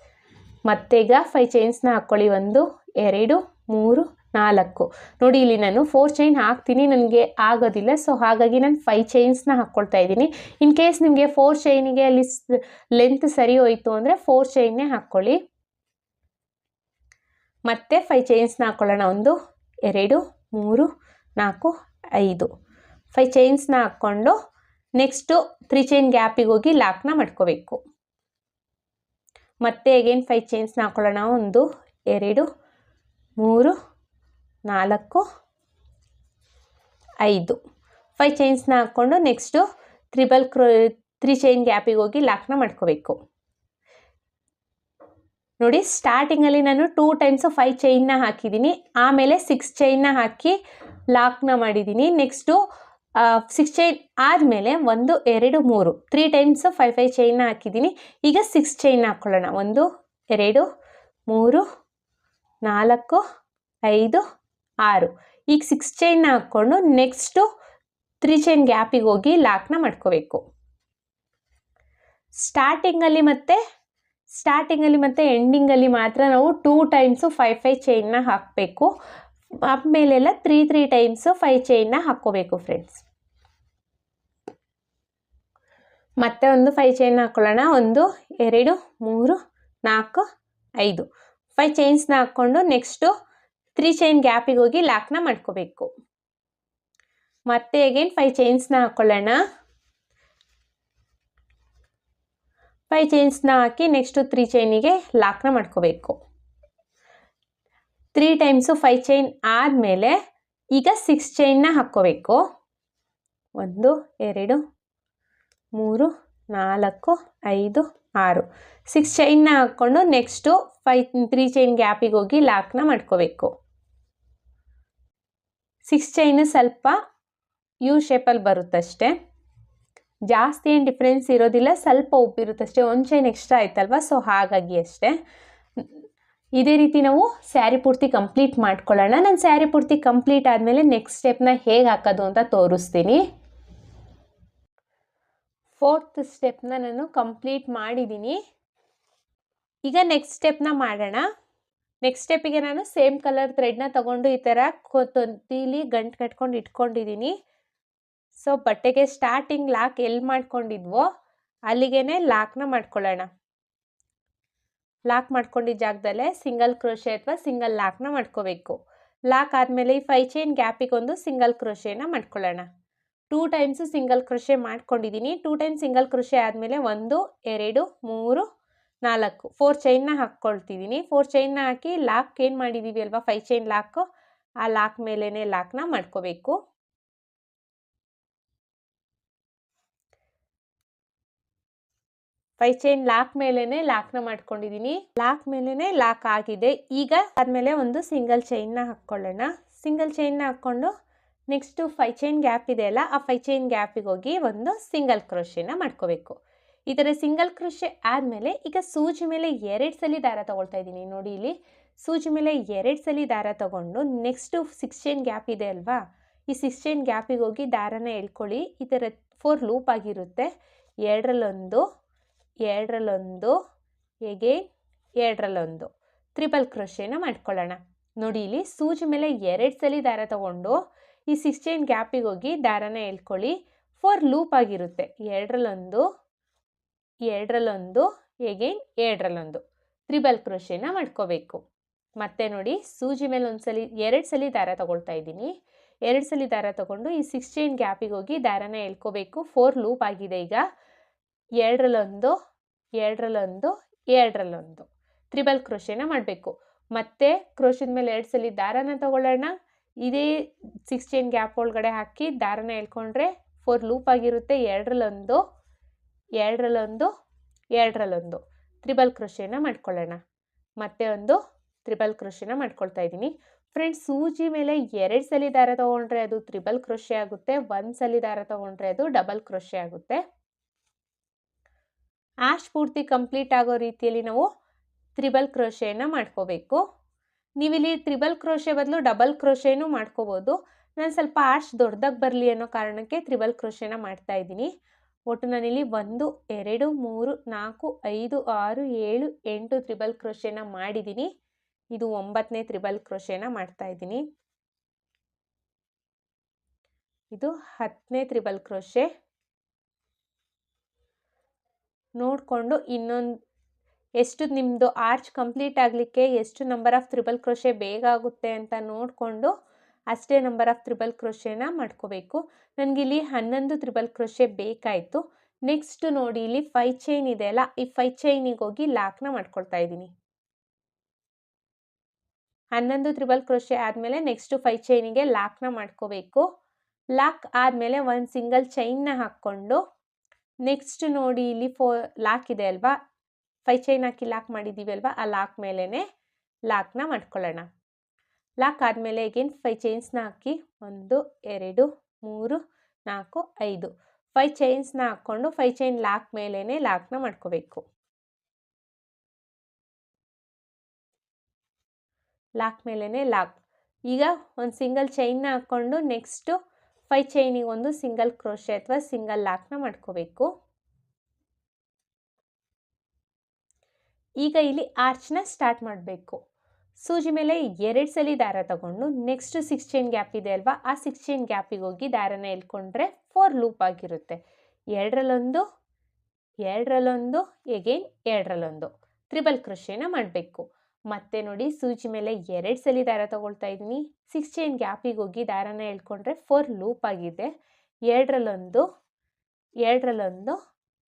ಮತ್ತೀಗ 5 ಚೈನ್ಸ್ನ ಹಾಕ್ಕೊಳ್ಳಿ. 1 2 3 4 ನೋಡಿ, ಇಲ್ಲಿ ನಾನು 4 ಚೈನ್ ಹಾಕ್ತೀನಿ, ನನಗೆ ಆಗೋದಿಲ್ಲ. ಸೊ ಹಾಗಾಗಿ ನಾನು 5 ಚೈನ್ಸ್ನ ಹಾಕ್ಕೊಳ್ತಾ ಇದ್ದೀನಿ. ಇನ್ ಕೇಸ್ ನಿಮಗೆ 4 ಚೈನಿಗೆ ಅಲ್ಲಿ ಲೆಂತ್ ಸರಿ ಹೋಯಿತು ಅಂದರೆ 4 ಚೈನ್ನೇ ಹಾಕ್ಕೊಳ್ಳಿ. ಮತ್ತೆ 5 ಚೈನ್ಸ್ನ ಹಾಕ್ಕೊಳ್ಳೋಣ. 1 2 3 4 5 5 ಚೈನ್ಸ್ನ ಹಾಕ್ಕೊಂಡು ನೆಕ್ಸ್ಟು 3 ಚೈನ್ ಗ್ಯಾಪಿಗೆ ಹೋಗಿ ಲಾಕ್ನ ಮಾಡ್ಕೋಬೇಕು. ಮತ್ತೆ ಅಗೇನ್ 5 ಚೈನ್ಸ್ನ ಹಾಕ್ಕೊಳ್ಳೋಣ. 1 2 3 4 5 5 ಚೈನ್ಸ್ನ ಹಾಕ್ಕೊಂಡು ನೆಕ್ಸ್ಟು 3 ಚೈನ್ ಗ್ಯಾಪಿಗೆ ಹೋಗಿ ಲಾಕ್ನ ಮಾಡ್ಕೋಬೇಕು. ನೋಡಿ, ಸ್ಟಾರ್ಟಿಂಗಲ್ಲಿ ನಾನು 2 ಟೈಮ್ಸು 5 ಚೈನ್ನ ಹಾಕಿದ್ದೀನಿ, ಆಮೇಲೆ 6 ಚೈನ್ನ ಹಾಕಿ ಲಾಕ್ನ ಮಾಡಿದ್ದೀನಿ. ನೆಕ್ಸ್ಟು 6 ಚೈನ್ ಆದಮೇಲೆ 1 2 3 3 ಟೈಮ್ಸು 5 ಚೈನ್ನ ಹಾಕಿದ್ದೀನಿ. ಈಗ 6 ಚೈನ್ನ ಹಾಕ್ಕೊಳ್ಳೋಣ. 1 2 3 4 5 6 ಈಗ 6 ಚೈನ್ನ ಹಾಕ್ಕೊಂಡು ನೆಕ್ಸ್ಟು 3 ಚೈನ್ ಗ್ಯಾಪಿಗೆ ಹೋಗಿ ಲಾಕ್ನ ಮಾಡ್ಕೋಬೇಕು. ಸ್ಟಾರ್ಟಿಂಗಲ್ಲಿ ಮತ್ತು ಎಂಡಿಂಗಲ್ಲಿ ಮಾತ್ರ ನಾವು 2 ಟೈಮ್ಸು 5 ಚೈನ್ನ ಹಾಕಬೇಕು. ಆಮೇಲೆಲ್ಲ 3 ಟೈಮ್ಸು 5 ಚೈನ್ನ ಹಾಕ್ಕೋಬೇಕು ಫ್ರೆಂಡ್ಸ್. ಮತ್ತೆ ಒಂದು 5 ಚೈನ್ ಹಾಕ್ಕೊಳ್ಳೋಣ. 1 2 3 4 5 5 ಚೈನ್ಸ್ನ ಹಾಕ್ಕೊಂಡು ನೆಕ್ಸ್ಟು 3 ಚೈನ್ ಗ್ಯಾಪಿಗೆ ಹೋಗಿ ಲಾಕ್ನ ಮಾಡ್ಕೋಬೇಕು. ಮತ್ತೆ ಅಗೇನ್ 5 ಚೈನ್ಸ್ನ ಹಾಕ್ಕೊಳ್ಳೋಣ. 5 ಚೈನ್ಸ್ನ ಹಾಕಿ ನೆಕ್ಸ್ಟು 3 ಚೈನಿಗೆ ಲಾಕ್ನ ಮಾಡ್ಕೋಬೇಕು. 3 ಟೈಮ್ಸು 5 ಚೈನ್ ಆದಮೇಲೆ ಈಗ 6 ಚೈನ್ನ ಹಾಕ್ಕೋಬೇಕು. 1 2 3 4 5 6 6 ಚೈನ್ನ ಹಾಕ್ಕೊಂಡು ನೆಕ್ಸ್ಟು 3 ಚೈನ್ ಗ್ಯಾಪಿಗೆ ಹೋಗಿ ಲಾಕ್ನ ಮಾಡ್ಕೋಬೇಕು. 6 ಚೈನು ಸ್ವಲ್ಪ ಯು ಶೇಪಲ್ಲಿ ಬರುತ್ತಷ್ಟೆ, ಜಾಸ್ತಿ ಏನು ಡಿಫ್ರೆನ್ಸ್ ಇರೋದಿಲ್ಲ, ಸ್ವಲ್ಪ ಉಬ್ಬಿರುತ್ತಷ್ಟೇ. ಒಂದು ಚೈನ್ ಎಕ್ಸ್ಟ್ರಾ ಆಯ್ತಲ್ವ, ಸೊ ಹಾಗಾಗಿ ಅಷ್ಟೇ. ಇದೇ ರೀತಿ ನಾವು ಸ್ಯಾರಿ ಪೂರ್ತಿ ಕಂಪ್ಲೀಟ್ ಮಾಡ್ಕೊಳ್ಳೋಣ. ನಾನು ಸ್ಯಾರಿ ಪೂರ್ತಿ ಕಂಪ್ಲೀಟ್ ಆದಮೇಲೆ ನೆಕ್ಸ್ಟ್ ಸ್ಟೆಪ್ನ ಹೇಗೆ ಹಾಕೋದು ಅಂತ ತೋರಿಸ್ತೀನಿ. 4th ಸ್ಟೆಪ್ನ ನಾನು ಕಂಪ್ಲೀಟ್ ಮಾಡಿದ್ದೀನಿ. ಈಗ ನೆಕ್ಸ್ಟ್ ಸ್ಟೆಪ್ನ ಮಾಡೋಣ. ನೆಕ್ಸ್ಟ್ ಸ್ಟೆಪ್ಪಿಗೆ ನಾನು ಸೇಮ್ ಕಲರ್ ಥ್ರೆಡ್ನ ತಗೊಂಡು ಈ ಥರ ತೊಂತೀಲಿ ಗಂಟು ಕಟ್ಕೊಂಡು ಇಟ್ಕೊಂಡಿದ್ದೀನಿ. ಸೊ ಬಟ್ಟೆಗೆ ಸ್ಟಾರ್ಟಿಂಗ್ ಲಾಕ್ ಎಲ್ಲಿ ಮಾಡ್ಕೊಂಡಿದ್ವೋ ಅಲ್ಲಿಗೆ ಲಾಕ್ನ ಮಾಡ್ಕೊಳ್ಳೋಣ. ಲಾಕ್ ಮಾಡ್ಕೊಂಡಿದ್ದ ಜಾಗದಲ್ಲೇ ಸಿಂಗಲ್ ಕ್ರೋಶೆ ಅಥವಾ ಸಿಂಗಲ್ ಲಾಕ್ನ ಮಾಡ್ಕೋಬೇಕು. ಲಾಕ್ ಆದಮೇಲೆ ಈ 5 ಚೈನ್ ಗ್ಯಾಪಿಗೆ ಒಂದು ಸಿಂಗಲ್ ಕ್ರೋಶೆನ ಮಾಡ್ಕೊಳ್ಳೋಣ. 2 ಟೈಮ್ಸು ಸಿಂಗಲ್ ಕ್ರೋಶೆ ಮಾಡ್ಕೊಂಡಿದ್ದೀನಿ. 2 ಟೈಮ್ಸ್ ಸಿಂಗಲ್ ಕ್ರೋಶೆ ಆದಮೇಲೆ 1 2 3 4 4 ಚೈನ್ನ ಹಾಕ್ಕೊಳ್ತಿದ್ದೀನಿ. 4 ಚೈನ್ನ ಹಾಕಿ ಲಾಕ್ ಏನು ಮಾಡಿದ್ದೀವಿ ಅಲ್ವಾ 5 ಚೈನ್ ಲಾಕು, ಆ ಲಾಕ್ ಮೇಲೇ ಲಾಕ್ನ ಮಾಡ್ಕೋಬೇಕು. ಫೈವ್ ಚೈನ್ ಲಾಕ್ ಮೇಲೇ ಲಾಕ್ನ ಮಾಡ್ಕೊಂಡಿದ್ದೀನಿ. ಲಾಕ್ ಮೇಲೇ ಲಾಕ್ ಆಗಿದೆ. ಈಗ ಆದಮೇಲೆ ಒಂದು ಸಿಂಗಲ್ ಚೈನ್ನ ಹಾಕ್ಕೊಳ್ಳೋಣ. ಸಿಂಗಲ್ ಚೈನ್ನ ಹಾಕ್ಕೊಂಡು ನೆಕ್ಸ್ಟು 5 ಚೈನ್ ಗ್ಯಾಪ್ ಇದೆಯಲ್ಲ, ಆ 5 ಚೈನ್ ಗ್ಯಾಪಿಗೆ ಹೋಗಿ ಒಂದು ಸಿಂಗಲ್ ಕ್ರೋಶೆನ ಮಾಡ್ಕೋಬೇಕು. ಈ ಥರ ಸಿಂಗಲ್ ಕ್ರೋಶೆ ಆದಮೇಲೆ ಈಗ ಸೂಜಿ ಮೇಲೆ 2 ಸಲ ದಾರ ತೊಗೊಳ್ತಾ ಇದ್ದೀನಿ. ನೋಡಿ ಇಲ್ಲಿ ಸೂಜಿ ಮೇಲೆ 2 ಸಲ ದಾರ ತೊಗೊಂಡು ನೆಕ್ಸ್ಟು 6 ಚೈನ್ ಗ್ಯಾಪ್ ಇದೆ ಅಲ್ವಾ, ಈ 6 ಚೈನ್ ಗ್ಯಾಪಿಗೆ ಹೋಗಿ ದಾರನ ಎಳ್ಕೊಳ್ಳಿ. ಈ ಥರ 4 ಲೂಪ್ ಆಗಿರುತ್ತೆ. 2ರಲ್ಲೊಂದು 2ರಲ್ಲೊಂದು ಎಗೇನ್ 2ರಲ್ಲೊಂದು ಟ್ರಿಬಲ್ ಕ್ರೋಶೆನ ಮಾಡ್ಕೊಳ್ಳೋಣ. ನೋಡಿ ಇಲ್ಲಿ ಸೂಜಿ ಮೇಲೆ 2 ಸಲ ದಾರ ತೊಗೊಂಡು ಈ 6 ಚೈನ್ ಗ್ಯಾಪಿಗೆ ಹೋಗಿ ದಾರನ ಎಳ್ಕೊಳ್ಳಿ. 4 ಲೂಪ್ ಆಗಿರುತ್ತೆ. 2ರಲ್ಲೊಂದು 2ರಲ್ಲೊಂದು ಎಗೇನ್ 2ರಲ್ಲೊಂದು ಟ್ರಿಬಲ್ ಕ್ರೋಶೆನ ಮಾಡ್ಕೋಬೇಕು. ಮತ್ತೆ ನೋಡಿ ಸೂಜಿ ಮೇಲೆ 2 ಸಲ ದಾರ ತೊಗೊಳ್ತಾ ಇದ್ದೀನಿ. 2 ಸಲ ದಾರ ತೊಗೊಂಡು ಈ 6 ಚೈನ್ ಗ್ಯಾಪಿಗೆ ಹೋಗಿ ದಾರನ ಎಳ್ಕೋಬೇಕು. 4 ಲೂಪ್ ಆಗಿದೆ. ಈಗ 2ರಲ್ಲೊಂದು 2ರಲ್ಲೊಂದು 2ರಲ್ಲೊಂದು ಟ್ರಿಬಲ್ ಕ್ರೋಶೆನ ಮಾಡಬೇಕು. ಮತ್ತೆ ಕ್ರೋಶದ ಮೇಲೆ 2 ಸಲ ದಾರನ ತಗೊಳ್ಳೋಣ. ಇದೇ 6 ಚೈನ್ ಗ್ಯಾಪ್ ಒಳಗಡೆ ಹಾಕಿ ದಾರನ ಎಳ್ಕೊಂಡ್ರೆ 4 ಲೂಪ್ ಆಗಿರುತ್ತೆ. 2ರಲ್ಲೊಂದು 2ರಲ್ಲೊಂದು 2ರಲ್ಲೊಂದು ಟ್ರಿಬಲ್ ಕ್ರೋಶೆನ ಮಾಡ್ಕೊಳ್ಳೋಣ. ಮತ್ತೆ ಒಂದು ಟ್ರಿಬಲ್ ಕ್ರೋಶೆನ ಮಾಡ್ಕೊಳ್ತಾ ಇದ್ದೀನಿ. ಫ್ರೆಂಡ್ಸ್, ಸೂಜಿ ಮೇಲೆ 2 ಸಲ ದಾರ ತೊಗೊಂಡ್ರೆ ಅದು ಟ್ರಿಬಲ್ ಕ್ರೋಶೆ ಆಗುತ್ತೆ. 1 ಸಲ ದಾರ ತೊಗೊಂಡ್ರೆ ಅದು ಡಬಲ್ ಕ್ರೋಶೆ ಆಗುತ್ತೆ. ಆಶ್ ಪೂರ್ತಿ ಕಂಪ್ಲೀಟ್ ಆಗೋ ರೀತಿಯಲ್ಲಿ ನಾವು ಟ್ರಿಬಲ್ ಕ್ರೋಶೆನ ಮಾಡ್ಕೋಬೇಕು. ನೀವಿಲ್ಲಿ ಟ್ರಿಬಲ್ ಕ್ರೋಶೆ ಬದಲು ಡಬಲ್ ಕ್ರೋಶೆನೂ ಮಾಡ್ಕೋಬೋದು. ನಾನು ಸ್ವಲ್ಪ ಆಶ್ ದೊಡ್ಡದಾಗಿ ಬರಲಿ ಅನ್ನೋ ಕಾರಣಕ್ಕೆ ಟ್ರಿಬಲ್ ಕ್ರೋಶೆನ ಮಾಡ್ತಾ ಇದ್ದೀನಿ. ಒಟ್ಟು ನಾನಿಲ್ಲಿ 1 2 3 4 5 6 7 8 ಟ್ರಿಬಲ್ ಕ್ರೋಶೆನ ಮಾಡಿದ್ದೀನಿ. ಇದು 9ನೇ ಟ್ರಿಬಲ್ ಕ್ರೋಶೆನ ಮಾಡ್ತಾ ಇದ್ದೀನಿ. ಇದು 10ನೇ ಟ್ರಿಬಲ್ ಕ್ರೋಶೆ. ನೋಡಿಕೊಂಡು ಇನ್ನೊಂದು ಎಷ್ಟು ನಿಮ್ಮದು ಆರ್ಚ್ ಕಂಪ್ಲೀಟ್ ಆಗಲಿಕ್ಕೆ ಎಷ್ಟು ನಂಬರ್ ಆಫ್ ಟ್ರಿಬಲ್ ಕ್ರೋಶೆ ಬೇಗ ಆಗುತ್ತೆ ಅಂತ ನೋಡಿಕೊಂಡು ಅಷ್ಟೇ ನಂಬರ್ ಆಫ್ ಟ್ರಿಬಲ್ ಕ್ರೋಶೆನ ಮಾಡ್ಕೋಬೇಕು. ನನಗಿಲ್ಲಿ 11 ಟ್ರಿಬಲ್ ಕ್ರೋಶೆ ಬೇಕಾಯಿತು. ನೆಕ್ಸ್ಟ್ ನೋಡಿ ಇಲ್ಲಿ 5 ಚೈನ್ ಇದೆ ಅಲ್ಲ, ಈ 5 ಚೈನಿಗೆ ಹೋಗಿ ಲಾಕ್ನ ಮಾಡ್ಕೊಳ್ತಾ ಇದ್ದೀನಿ. 11 ಟ್ರಿಬಲ್ ಕ್ರೋಶೆ ಆದಮೇಲೆ ನೆಕ್ಸ್ಟು 5 ಚೈನಿಗೆ ಲಾಕ್ನ ಮಾಡ್ಕೋಬೇಕು. ಲಾಕ್ ಆದಮೇಲೆ ಒಂದು ಸಿಂಗಲ್ ಚೈನ್ನ ಹಾಕ್ಕೊಂಡು ನೆಕ್ಸ್ಟ್ ನೋಡಿ ಇಲ್ಲಿ ಲಾಕ್ ಇದೆ ಅಲ್ವಾ, 5 ಚೈನ್ ಹಾಕಿ ಲಾಕ್ ಮಾಡಿದ್ದೀವಿ ಅಲ್ವಾ, ಆ ಲಾಕ್ ಮೇಲೇ ಲಾಕ್ನ ಮಾಡ್ಕೊಳ್ಳೋಣ. ಲಾಕ್ ಆದಮೇಲೆ ಅಗೇನ್ 5 ಚೈನ್ಸ್ನ ಹಾಕಿ 1 2 3 4 5 5 ಚೈನ್ಸ್ನ ಹಾಕ್ಕೊಂಡು 5 ಚೈನ್ ಲಾಕ್ ಮೇಲೇ ಲಾಕ್ನ ಮಾಡ್ಕೋಬೇಕು. ಲಾಕ್ ಮೇಲೇ ಲಾಕ್. ಈಗ ಒಂದು ಸಿಂಗಲ್ ಚೈನ್ನ ಹಾಕ್ಕೊಂಡು ನೆಕ್ಸ್ಟು 5 ಚೈನಿಗೆ ಒಂದು ಸಿಂಗಲ್ ಕ್ರೋಶೆ ಅಥವಾ ಸಿಂಗಲ್ ಲಾಕ್ನ ಮಾಡ್ಕೋಬೇಕು. ಈಗ ಇಲ್ಲಿ ಆರ್ಚ್ನ ಸ್ಟಾರ್ಟ್ ಮಾಡಬೇಕು. ಸೂಜಿ ಮೇಲೆ 2 ಸಲ ದಾರ ತಗೊಂಡು ನೆಕ್ಸ್ಟ್ 6 ಚೈನ್ ಗ್ಯಾಪ್ ಇದೆ ಅಲ್ವಾ, ಆ 6 ಚೈನ್ ಗ್ಯಾಪಿಗೆ ಹೋಗಿ ದಾರನ ಎಳ್ಕೊಂಡ್ರೆ 4 ಲೂಪ್ ಆಗಿರುತ್ತೆ. 2ರಲ್ಲೊಂದು ಎರಡರಲ್ಲೊಂದು, ಎಗೇನ್ ಎರಡರಲ್ಲೊಂದು ತ್ರಿಬಲ್ ಕ್ರೋಶೇನ ಮಾಡಬೇಕು. ಮತ್ತೆ ನೋಡಿ ಸೂಜಿ ಮೇಲೆ 2 ಸಲ ದಾರ ತಗೊಳ್ತಾ ಇದ್ದೀನಿ. 6 ಚೈನ್ ಗ್ಯಾಪಿಗೆ ಹೋಗಿ ದಾರನ ಎಳ್ಕೊಂಡ್ರೆ 4 ಲೂಪ್ ಆಗಿದೆ. ಎರಡರಲ್ಲೊಂದು, ಎರಡರಲ್ಲೊಂದು,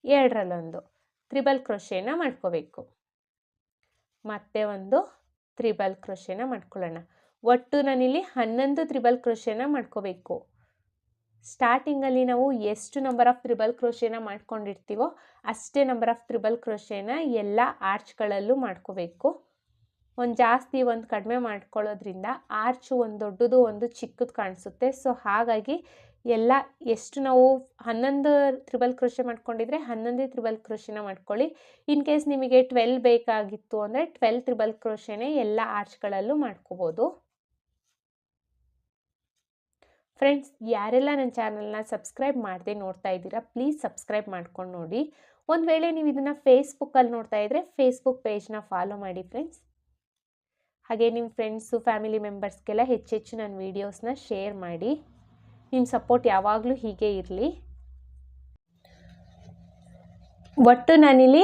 ಎರಡರಲ್ಲೊಂದು ತ್ರಿಬಲ್ ಕ್ರೋಶೇನ ಮಾಡ್ಕೋಬೇಕು. ಮತ್ತೆ ಒಂದು ತ್ರಿಬಲ್ ಕ್ರೋಶೇನ ಮಾಡ್ಕೊಳ್ಳೋಣ. ಒಟ್ಟು ನಾನಿಲ್ಲಿ 11 ತ್ರಿಬಲ್ ಕ್ರೋಶೇನ ಮಾಡ್ಕೋಬೇಕು. ಸ್ಟಾರ್ಟಿಂಗಲ್ಲಿ ನಾವು ಎಷ್ಟು ನಂಬರ್ ಆಫ್ ತ್ರಿಬಲ್ ಕ್ರೋಶೇನ ಮಾಡ್ಕೊಂಡಿರ್ತೀವೋ ಅಷ್ಟೇ ನಂಬರ್ ಆಫ್ ತ್ರಿಬಲ್ ಕ್ರೋಶೇನ ಎಲ್ಲ ಆರ್ಚ್ಗಳಲ್ಲೂ ಮಾಡ್ಕೋಬೇಕು. ಒಂದು ಜಾಸ್ತಿ ಒಂದು ಕಡಿಮೆ ಮಾಡ್ಕೊಳ್ಳೋದ್ರಿಂದ ಆರ್ಚು ಒಂದು ದೊಡ್ಡದು ಒಂದು ಚಿಕ್ಕದು ಕಾಣಿಸುತ್ತೆ. ಸೊ ಹಾಗಾಗಿ ಎಲ್ಲ ಎಷ್ಟು ನಾವು 11 ತ್ರಿಬಲ್ ಕ್ರೋಶೆ ಮಾಡ್ಕೊಂಡಿದ್ರೆ 11 ತ್ರಿಬಲ್ ಕ್ರೋಶೆನ ಮಾಡ್ಕೊಳ್ಳಿ. ಇನ್ ಕೇಸ್ ನಿಮಗೆ 12 ಬೇಕಾಗಿತ್ತು ಅಂದರೆ 12 ತ್ರಿಬಲ್ ಕ್ರೋಶೆನೇ ಎಲ್ಲ ಆರ್ಚ್ಗಳಲ್ಲೂ ಮಾಡ್ಕೋಬೋದು. ಫ್ರೆಂಡ್ಸ್, ಯಾರೆಲ್ಲ ನನ್ನ ಚಾನಲ್ನ ಸಬ್ಸ್ಕ್ರೈಬ್ ಮಾಡದೆ ನೋಡ್ತಾ ಇದ್ದೀರಾ ಪ್ಲೀಸ್ ಸಬ್ಸ್ಕ್ರೈಬ್ ಮಾಡ್ಕೊಂಡು ನೋಡಿ. ಒಂದು ವೇಳೆ ನೀವು ಇದನ್ನು ಫೇಸ್ಬುಕ್ಕಲ್ಲಿ ನೋಡ್ತಾ ಇದ್ದರೆ ಫೇಸ್ಬುಕ್ ಪೇಜ್ನ ಫಾಲೋ ಮಾಡಿ ಫ್ರೆಂಡ್ಸ್. ಹಾಗೆ ನಿಮ್ಮ ಫ್ರೆಂಡ್ಸು ಫ್ಯಾಮಿಲಿ ಮೆಂಬರ್ಸ್ಗೆಲ್ಲ ಹೆಚ್ಚೆಚ್ಚು ನನ್ನ ವೀಡಿಯೋಸ್ನ ಶೇರ್ ಮಾಡಿ. ನಿಮ್ಮ ಸಪೋರ್ಟ್ ಯಾವಾಗಲೂ ಹೀಗೆ ಇರಲಿ. ಒಟ್ಟು ನಾನಿಲ್ಲಿ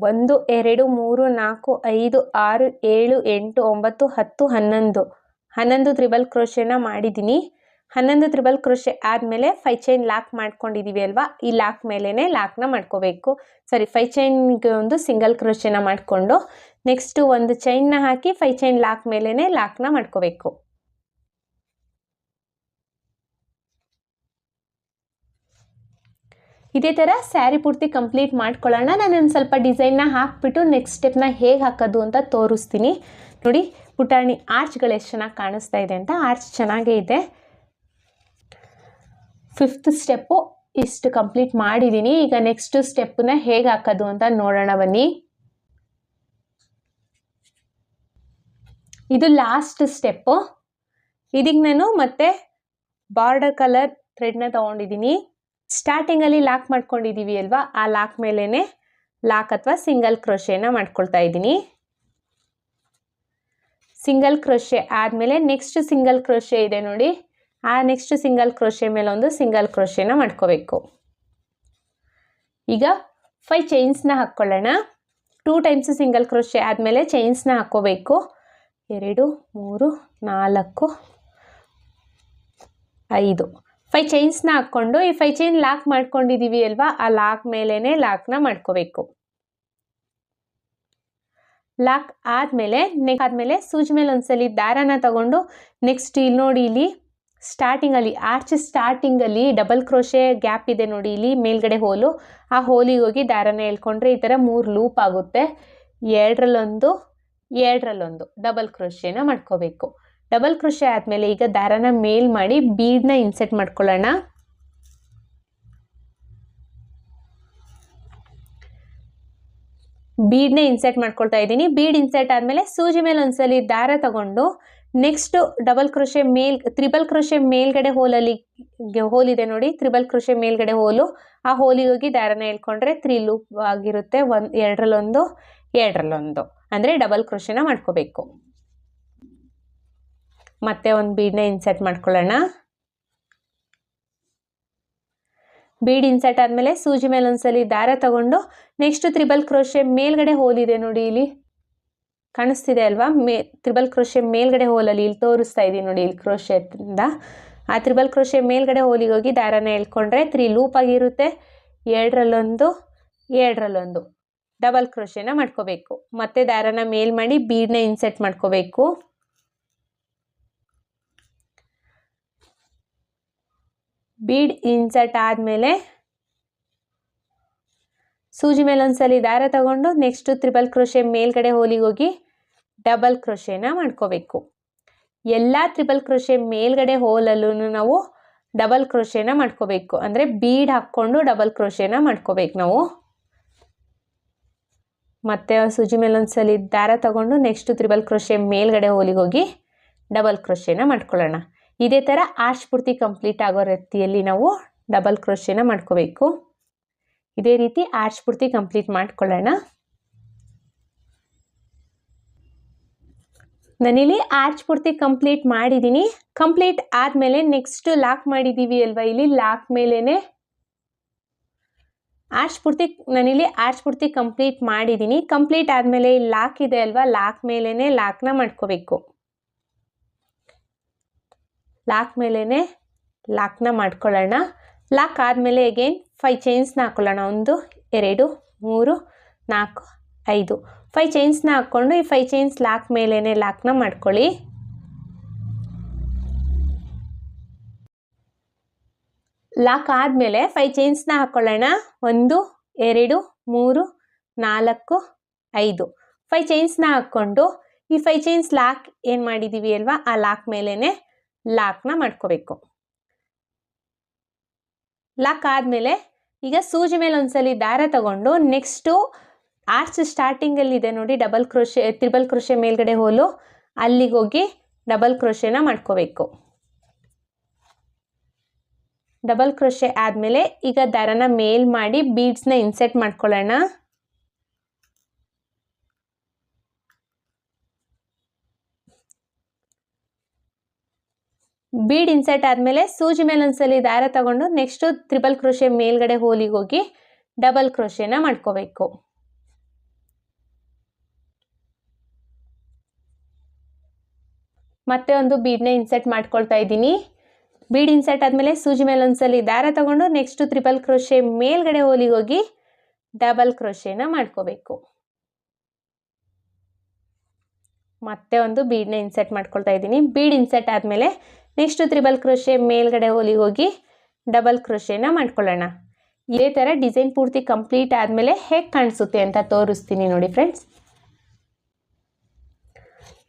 1 2 3 4 5 6 7 8 9 10 11 ತ್ರಿಬಲ್ ಕ್ರೋಶೆನ ಮಾಡಿದ್ದೀನಿ. 11 ತ್ರಿಬಲ್ ಕ್ರೋಶೆ ಆದಮೇಲೆ 5 ಚೈನ್ ಲಾಕ್ ಮಾಡ್ಕೊಂಡಿದ್ದೀವಿ ಅಲ್ವಾ, ಈ ಲಾಕ್ ಮೇಲೇ ಲಾಕ್ನ ಮಾಡ್ಕೋಬೇಕು. 5 ಚೈನ್ಗೆ ಒಂದು ಸಿಂಗಲ್ ಕ್ರೋಶೆನ ಮಾಡಿಕೊಂಡು ನೆಕ್ಸ್ಟು ಒಂದು ಚೈನ್ನ ಹಾಕಿ 5 ಚೈನ್ ಲಾಕ್ ಮೇಲೇ ಲಾಕ್ನ ಮಾಡ್ಕೋಬೇಕು. ಇದೇ ಥರ ಸ್ಯಾರಿ ಪೂರ್ತಿ ಕಂಪ್ಲೀಟ್ ಮಾಡ್ಕೊಳ್ಳೋಣ. ನಾನೊಂದು ಸ್ವಲ್ಪ ಡಿಸೈನ್ನ ಹಾಕ್ಬಿಟ್ಟು ನೆಕ್ಸ್ಟ್ ಸ್ಟೆಪ್ನ ಹೇಗೆ ಹಾಕೋದು ಅಂತ ತೋರಿಸ್ತೀನಿ. ನೋಡಿ ಪುಟಾಣಿ ಆರ್ಚ್ಗಳು ಎಷ್ಟು ಚೆನ್ನಾಗಿ ಕಾಣಿಸ್ತಾ ಇದೆ ಅಂತ. ಆರ್ಚ್ ಚೆನ್ನಾಗೇ ಇದೆ. 5th ಸ್ಟೆಪ್ಪು ಇಷ್ಟು ಕಂಪ್ಲೀಟ್ ಮಾಡಿದ್ದೀನಿ. ಈಗ ನೆಕ್ಸ್ಟ್ ಸ್ಟೆಪ್ಪನ್ನ ಹೇಗೆ ಹಾಕೋದು ಅಂತ ನೋಡೋಣ ಬನ್ನಿ. ಇದು ಲಾಸ್ಟ್ ಸ್ಟೆಪ್ಪು. ಇದಕ್ಕೆ ನಾನು ಮತ್ತೆ ಬಾರ್ಡರ್ ಕಲರ್ ಥ್ರೆಡ್ನ ತೊಗೊಂಡಿದ್ದೀನಿ. ಸ್ಟಾರ್ಟಿಂಗಲ್ಲಿ ಲಾಕ್ ಮಾಡ್ಕೊಂಡಿದ್ದೀವಿ ಅಲ್ವಾ, ಆ ಲಾಕ್ ಮೇಲೇ ಲಾಕ್ ಅಥವಾ ಸಿಂಗಲ್ ಕ್ರೋಶೆನ ಮಾಡ್ಕೊಳ್ತಾ ಇದ್ದೀನಿ. ಸಿಂಗಲ್ ಕ್ರೋಶೆ ಆದಮೇಲೆ ನೆಕ್ಸ್ಟ್ ಸಿಂಗಲ್ ಕ್ರೋಶೆ ಇದೆ ನೋಡಿ, ಆ ನೆಕ್ಸ್ಟ್ ಸಿಂಗಲ್ ಕ್ರೋಶೆ ಮೇಲೆ ಒಂದು ಸಿಂಗಲ್ ಕ್ರೋಶೆನ ಮಾಡ್ಕೋಬೇಕು. ಈಗ 5 ಚೈನ್ಸ್ನ ಹಾಕ್ಕೊಳ್ಳೋಣ. 2 ಟೈಮ್ಸ್ ಸಿಂಗಲ್ ಕ್ರೋಶೆ ಆದಮೇಲೆ ಚೈನ್ಸ್ನ ಹಾಕ್ಕೋಬೇಕು. 2 3 4 5 5 ಚೈನ್ಸ್ನ ಹಾಕ್ಕೊಂಡು ಈ 5 ಚೈನ್ ಲಾಕ್ ಮಾಡ್ಕೊಂಡಿದ್ದೀವಿ ಅಲ್ವಾ, ಆ ಲಾಕ್ ಮೇಲೇ ಲಾಕ್ನ ಮಾಡ್ಕೋಬೇಕು. ಲಾಕ್ ಆದಮೇಲೆ ಸೂಜಿ ಮೇಲೆ ಒಂದ್ಸಲಿ ದಾರನ ತಗೊಂಡು ನೆಕ್ಸ್ಟ್ ಇಲ್ಲಿ ನೋಡಿ, ಇಲ್ಲಿ ಸ್ಟಾರ್ಟಿಂಗಲ್ಲಿ ಆರ್ಚ್ ಸ್ಟಾರ್ಟಿಂಗಲ್ಲಿ ಡಬಲ್ ಕ್ರೋಶೆ ಗ್ಯಾಪ್ ಇದೆ ನೋಡಿ, ಇಲ್ಲಿ ಮೇಲ್ಗಡೆ ಹೋಲು, ಆ ಹೋಲಿಗೆ ಹೋಗಿ ದಾರನ ಎಳ್ಕೊಂಡ್ರೆ ಈ ಥರ 3 ಲೂಪ್ ಆಗುತ್ತೆ. ಎರಡರಲ್ಲೊಂದು ಡಬಲ್ ಕ್ರೋಶೆನ ಮಾಡ್ಕೋಬೇಕು. ಡಬಲ್ ಕ್ರೋಶೆ ಆದಮೇಲೆ ಈಗ ದಾರನ ಮೇಲ್ ಮಾಡಿ ಬೀಡ್ನ ಇನ್ಸೆಟ್ ಮಾಡ್ಕೊಳ್ಳೋಣ. ಬೀಡ್ನ ಇನ್ಸೆಟ್ ಮಾಡ್ಕೊಳ್ತಾ ಇದ್ದೀನಿ. ಬೀಡ್ ಇನ್ಸೆಟ್ ಆದಮೇಲೆ ಸೂಜಿ ಮೇಲೆ ಒಂದ್ಸಲಿ ದಾರ ತಗೊಂಡು next double crochet triple crochet ಮೇಲ್ಗಡೆ ಹೋಲಿದೆ ನೋಡಿ, ತ್ರಿಬಲ್ ಕ್ರೋಶೆ ಮೇಲ್ಗಡೆ ಹೋಲು, ಆ ಹೋಲಿಗೆ ಹೋಗಿ ದಾರನ ಎಳ್ಕೊಂಡ್ರೆ 3 ಲೂಪ್ ಆಗಿರುತ್ತೆ. ಎರಡರಲ್ಲೊಂದು ಅಂದರೆ ಡಬಲ್ ಕ್ರೋಶೆನ ಮಾಡ್ಕೋಬೇಕು. ಮತ್ತೆ ಒಂದು ಬೀಡ್ನ ಇನ್ಸೆಟ್ ಮಾಡ್ಕೊಳ್ಳೋಣ. ಬೀಡ್ ಇನ್ಸೆಟ್ ಆದಮೇಲೆ ಸೂಜಿ ಮೇಲೆ ಒಂದ್ಸಲಿ ದಾರ ತಗೊಂಡು ನೆಕ್ಸ್ಟ್ ತ್ರಿಬಲ್ ಕ್ರೋಶೆ ಮೇಲ್ಗಡೆ ಹೋಲಿದೆ ನೋಡಿ, ಇಲ್ಲಿ ಕಾಣಿಸ್ತಿದೆ ಅಲ್ವಾ, ತ್ರಿಬಲ್ ಕ್ರೋಶೆ ಮೇಲ್ಗಡೆ ಹೋಲಲ್ಲಿ ಇಲ್ಲಿ ತೋರಿಸ್ತಾ ಇದ್ದೀನಿ ನೋಡಿ, ಇಲ್ಲಿ ಕ್ರೋಶೆಯಿಂದ ಆ ತ್ರಿಬಲ್ ಕ್ರೋಶೆ ಮೇಲ್ಗಡೆ ಹೋಲಿಗೆ ಹೋಗಿ ದಾರನ ಎಳ್ಕೊಂಡ್ರೆ 3 ಲೂಪ್ ಆಗಿರುತ್ತೆ. ಎರಡರಲ್ಲೊಂದು ಡಬಲ್ ಕ್ರೋಶೆನ ಮಾಡ್ಕೋಬೇಕು. ಮತ್ತೆ ದಾರನ ಮೇಲ್ ಮಾಡಿ ಬೀಡ್ನ ಇನ್ಸೆಟ್ ಮಾಡ್ಕೋಬೇಕು. ಬೀಡ್ ಇನ್ಸರ್ಟ್ ಆದಮೇಲೆ ಸೂಜಿ ಮೇಲೆ ಒಂದ್ಸಲಿ ದಾರ ತಗೊಂಡು ನೆಕ್ಸ್ಟ್ ತ್ರಿಬಲ್ ಕ್ರೋಶೆ ಮೇಲ್ಗಡೆ ಹೋಲಿಗೆ ಹೋಗಿ ಡಬಲ್ ಕ್ರೋಶೆನ ಮಾಡ್ಕೋಬೇಕು. ಎಲ್ಲ ತ್ರಿಬಲ್ ಕ್ರೋಶೆ ಮೇಲ್ಗಡೆ ಹೋಲಲ್ಲೂ ನಾವು ಡಬಲ್ ಕ್ರೋಶೆನ ಮಾಡ್ಕೋಬೇಕು. ಅಂದರೆ ಬೀಡ್ ಹಾಕ್ಕೊಂಡು ಡಬಲ್ ಕ್ರೋಶೆನ ಮಾಡ್ಕೋಬೇಕು ನಾವು. ಮತ್ತೆ ಸೂಜಿ ಮೇಲೆ ಒಂದ್ಸಲಿ ದಾರ ತಗೊಂಡು ನೆಕ್ಸ್ಟ್ ತ್ರಿಬಲ್ ಕ್ರೋಶೆ ಮೇಲ್ಗಡೆ ಹೋಲಿಗೆ ಹೋಗಿ ಡಬಲ್ ಕ್ರೋಶೆನ ಮಾಡ್ಕೊಳ್ಳೋಣ. ಇದೇ ಥರ ಆರ್ಚ್ ಪೂರ್ತಿ ಕಂಪ್ಲೀಟ್ ಆಗೋ ರೀತಿಯಲ್ಲಿ ನಾವು ಡಬಲ್ ಕ್ರೋಶೆನ ಮಾಡ್ಕೋಬೇಕು. ಇದೇ ರೀತಿ ಆರ್ಚ್ ಪೂರ್ತಿ ಕಂಪ್ಲೀಟ್ ಮಾಡ್ಕೊಳ್ಳೋಣ. ನಾನಿಲ್ಲಿ ಆರ್ಚ್ ಪೂರ್ತಿ ಕಂಪ್ಲೀಟ್ ಮಾಡಿದ್ದೀನಿ. ಕಂಪ್ಲೀಟ್ ಆದಮೇಲೆ ನೆಕ್ಸ್ಟ್ ಲಾಕ್ ಮಾಡಿದ್ದೀವಿ ಅಲ್ವಾ, ಇಲ್ಲಿ ಲಾಕ್ ಮೇಲೇ ನಾನಿಲ್ಲಿ ಆರ್ಚ್ ಪೂರ್ತಿ ಕಂಪ್ಲೀಟ್ ಮಾಡಿದ್ದೀನಿ. ಕಂಪ್ಲೀಟ್ ಆದಮೇಲೆ ಇಲ್ಲಿ ಲಾಕ್ ಇದೆ ಅಲ್ವಾ, ಲಾಕ್ ಮೇಲೇ ಲಾಕ್ನ ಮಾಡ್ಕೋಬೇಕು. ಲಾಕ್ ಮೇಲೇ ಲಾಕ್ನ ಮಾಡ್ಕೊಳ್ಳೋಣ. ಲಾಕ್ ಆದಮೇಲೆ ಅಗೇನ್ 5 ಚೈನ್ಸ್ನ ಹಾಕ್ಕೊಳ್ಳೋಣ. 1 2 3 4 5 5 ಚೈನ್ಸ್ನ ಹಾಕ್ಕೊಂಡು ಈ 5 ಚೈನ್ಸ್ ಲಾಕ್ ಮೇಲೇ ಲಾಕ್ನ ಮಾಡ್ಕೊಳ್ಳಿ. ಲಾಕ್ ಆದಮೇಲೆ 5 ಚೈನ್ಸ್ನ ಹಾಕ್ಕೊಳ್ಳೋಣ. 1 2 3 4 5 5 ಚೈನ್ಸ್ನ ಹಾಕ್ಕೊಂಡು ಈ 5 ಚೈನ್ಸ್ ಲಾಕ್ ಏನು ಮಾಡಿದ್ದೀವಿ ಅಲ್ವಾ, ಆ ಲಾಕ್ ಮೇಲೇ ಲಾಕ್ನ ಮಾಡ್ಕೋಬೇಕು. ಲಾಕ್ ಆದಮೇಲೆ ಈಗ ಸೂಜಿ ಮೇಲೆ ಒಂದ್ಸಲಿ ದಾರ ತಗೊಂಡು ನೆಕ್ಸ್ಟು ಆರ್ಚ್ ಸ್ಟಾರ್ಟಿಂಗಲ್ಲಿದೆ ನೋಡಿ ತ್ರಿಬಲ್ ಕ್ರೋಶೆ ಮೇಲ್ಗಡೆ ಹೋಲು, ಅಲ್ಲಿಗೆ ಹೋಗಿ ಡಬಲ್ ಕ್ರೋಶೆನ ಮಾಡ್ಕೋಬೇಕು. ಡಬಲ್ ಕ್ರೋಶೆ ಆದಮೇಲೆ ಈಗ ದಾರನ ಮೇಲ್ ಮಾಡಿ ಬೀಡ್ಸ್ನ ಇನ್ಸೆಟ್ ಮಾಡ್ಕೊಳ್ಳೋಣ. ಬೀಡ್ ಇನ್ಸೆಟ್ ಆದಮೇಲೆ ಸೂಜಿ ಮೇಲೆ ಒಂದ್ಸಲಿ ದಾರ ತಗೊಂಡು ನೆಕ್ಸ್ಟು ತ್ರಿಬಲ್ ಕ್ರೋಶೆ ಮೇಲ್ಗಡೆ ಹೋಲಿಗೆ ಹೋಗಿ ಡಬಲ್ ಕ್ರೋಶೆನ ಮಾಡ್ಕೋಬೇಕು. ಮತ್ತೆ ಒಂದು ಬೀಡ್ನ ಇನ್ಸೆಟ್ ಮಾಡ್ಕೊಳ್ತಾ ಇದ್ದೀನಿ. ಬೀಡ್ ಇನ್ಸೆಟ್ ಆದಮೇಲೆ ಸೂಜಿ ಮೇಲೆ ಒಂದ್ಸಲಿ ದಾರ ತಗೊಂಡು ನೆಕ್ಸ್ಟು ತ್ರಿಬಲ್ ಕ್ರೋಶೆ ಮೇಲ್ಗಡೆ ಹೋಲಿಗೆ ಹೋಗಿ ಡಬಲ್ ಕ್ರೋಶೆನ ಮಾಡ್ಕೋಬೇಕು. ಮತ್ತೆ ಒಂದು ಬೀಡ್ನ ಇನ್ಸೆಟ್ ಮಾಡ್ಕೊಳ್ತಾ ಇದ್ದೀನಿ. ಬೀಡ್ ಇನ್ಸೆಟ್ ಆದಮೇಲೆ ನೆಕ್ಸ್ಟು ತ್ರಿಬಲ್ ಕ್ರೋಶೆ ಮೇಲ್ಗಡೆ ಹೋಲಿಗೆ ಹೋಗಿ ಡಬಲ್ ಕ್ರೋಶೆನ ಮಾಡ್ಕೊಳ್ಳೋಣ. ಇದೇ ಥರ ಡಿಸೈನ್ ಪೂರ್ತಿ ಕಂಪ್ಲೀಟ್ ಆದಮೇಲೆ ಹೇಗೆ ಕಾಣಿಸುತ್ತೆ ಅಂತ ತೋರಿಸ್ತೀನಿ ನೋಡಿ ಫ್ರೆಂಡ್ಸ್.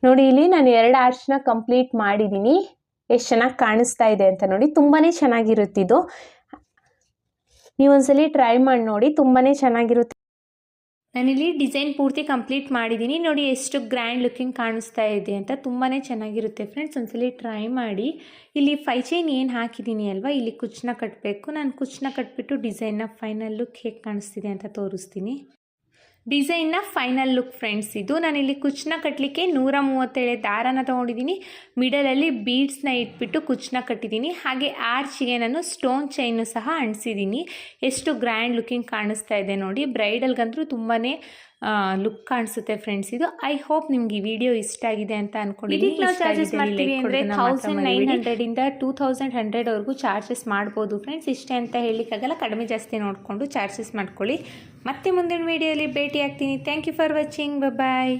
ನೋಡಿ ಇಲ್ಲಿ ನಾನು 2 ಆರ್ಚ್ನ ಕಂಪ್ಲೀಟ್ ಮಾಡಿದ್ದೀನಿ. ಎಷ್ಟು ಚೆನ್ನಾಗಿ ಕಾಣಿಸ್ತಾ ಇದೆ ಅಂತ ನೋಡಿ, ತುಂಬಾ ಚೆನ್ನಾಗಿರುತ್ತಿದ್ದು. ನೀವೊಂದ್ಸಲಿ ಟ್ರೈ ಮಾಡಿ ನೋಡಿ, ತುಂಬಾ ಚೆನ್ನಾಗಿರುತ್ತೆ. ನಾನಿಲ್ಲಿ ಡಿಸೈನ್ ಪೂರ್ತಿ ಕಂಪ್ಲೀಟ್ ಮಾಡಿದ್ದೀನಿ. ನೋಡಿ ಎಷ್ಟು ಗ್ರ್ಯಾಂಡ್ ಲುಕಿಂಗ್ ಕಾಣಿಸ್ತಾ ಇದೆ ಅಂತ, ತುಂಬಾ ಚೆನ್ನಾಗಿರುತ್ತೆ ಫ್ರೆಂಡ್ಸ್. ಒಂದ್ಸಲಿ ಟ್ರೈ ಮಾಡಿ. ಇಲ್ಲಿ 5 ಚೈನ್ ಏನು ಹಾಕಿದ್ದೀನಿ ಅಲ್ವಾ, ಇಲ್ಲಿ ಕುಚ್ಚನ್ನ ಕಟ್ಟಬೇಕು. ನಾನು ಕುಚ್ಚನ್ನ ಕಟ್ಬಿಟ್ಟು ಡಿಸೈನ್ನ ಫೈನಲ್ ಲುಕ್ ಹೇಗೆ ಕಾಣಿಸ್ತಿದೆ ಅಂತ ತೋರಿಸ್ತೀನಿ. ಡಿಸೈನ್ನ ಫೈನಲ್ ಲುಕ್ ಫ್ರೆಂಡ್ಸ್ ಇದು. ನಾನಿಲ್ಲಿ ಕುಚ್ಚನ್ನ ಕಟ್ಟಲಿಕ್ಕೆ 137 ದಾರನ ತೊಗೊಂಡಿದ್ದೀನಿ. ಮಿಡಲಲ್ಲಿ ಬೀಡ್ಸ್ನ ಇಟ್ಬಿಟ್ಟು ಕುಚ್ಚನ್ನ ಕಟ್ಟಿದ್ದೀನಿ. ಹಾಗೆ ಆರ್ಚಿಗೆ ನಾನು ಸ್ಟೋನ್ ಚೈನು ಸಹ ಅಂಟಿಸಿದ್ದೀನಿ. ಎಷ್ಟು ಗ್ರ್ಯಾಂಡ್ ಲುಕಿಂಗ್ ಕಾಣಿಸ್ತಾ ಇದೆ ನೋಡಿ. ಬ್ರೈಡಲ್ಗಂತೂ ತುಂಬಾ ಲುಕ್ ಕಾಣಿಸುತ್ತೆ ಫ್ರೆಂಡ್ಸ್ ಇದು. ಐ ಹೋಪ್ ನಿಮ್ಗೆ ಈ ವಿಡಿಯೋ ಇಷ್ಟ ಆಗಿದೆ ಅಂತ ಅನ್ಕೊಂಡಿದ್ದೀನಿ. ಚಾರ್ಜಸ್ ಮಾಡ್ತೀವಿ ಅಂದರೆ 1900 2100ವರೆಗೂ ಚಾರ್ಜಸ್ ಮಾಡ್ಬೋದು ಫ್ರೆಂಡ್ಸ್. ಇಷ್ಟೇ ಅಂತ ಹೇಳಲಿಕ್ಕಾಗಲ್ಲ, ಕಡಿಮೆ ಜಾಸ್ತಿ ನೋಡಿಕೊಂಡು ಚಾರ್ಜಸ್ ಮಾಡ್ಕೊಳ್ಳಿ. ಮತ್ತೆ ಮುಂದಿನ ವಿಡಿಯೋಲಿ ಭೇಟಿ ಆಗ್ತೀನಿ. Thank you for watching. Bye.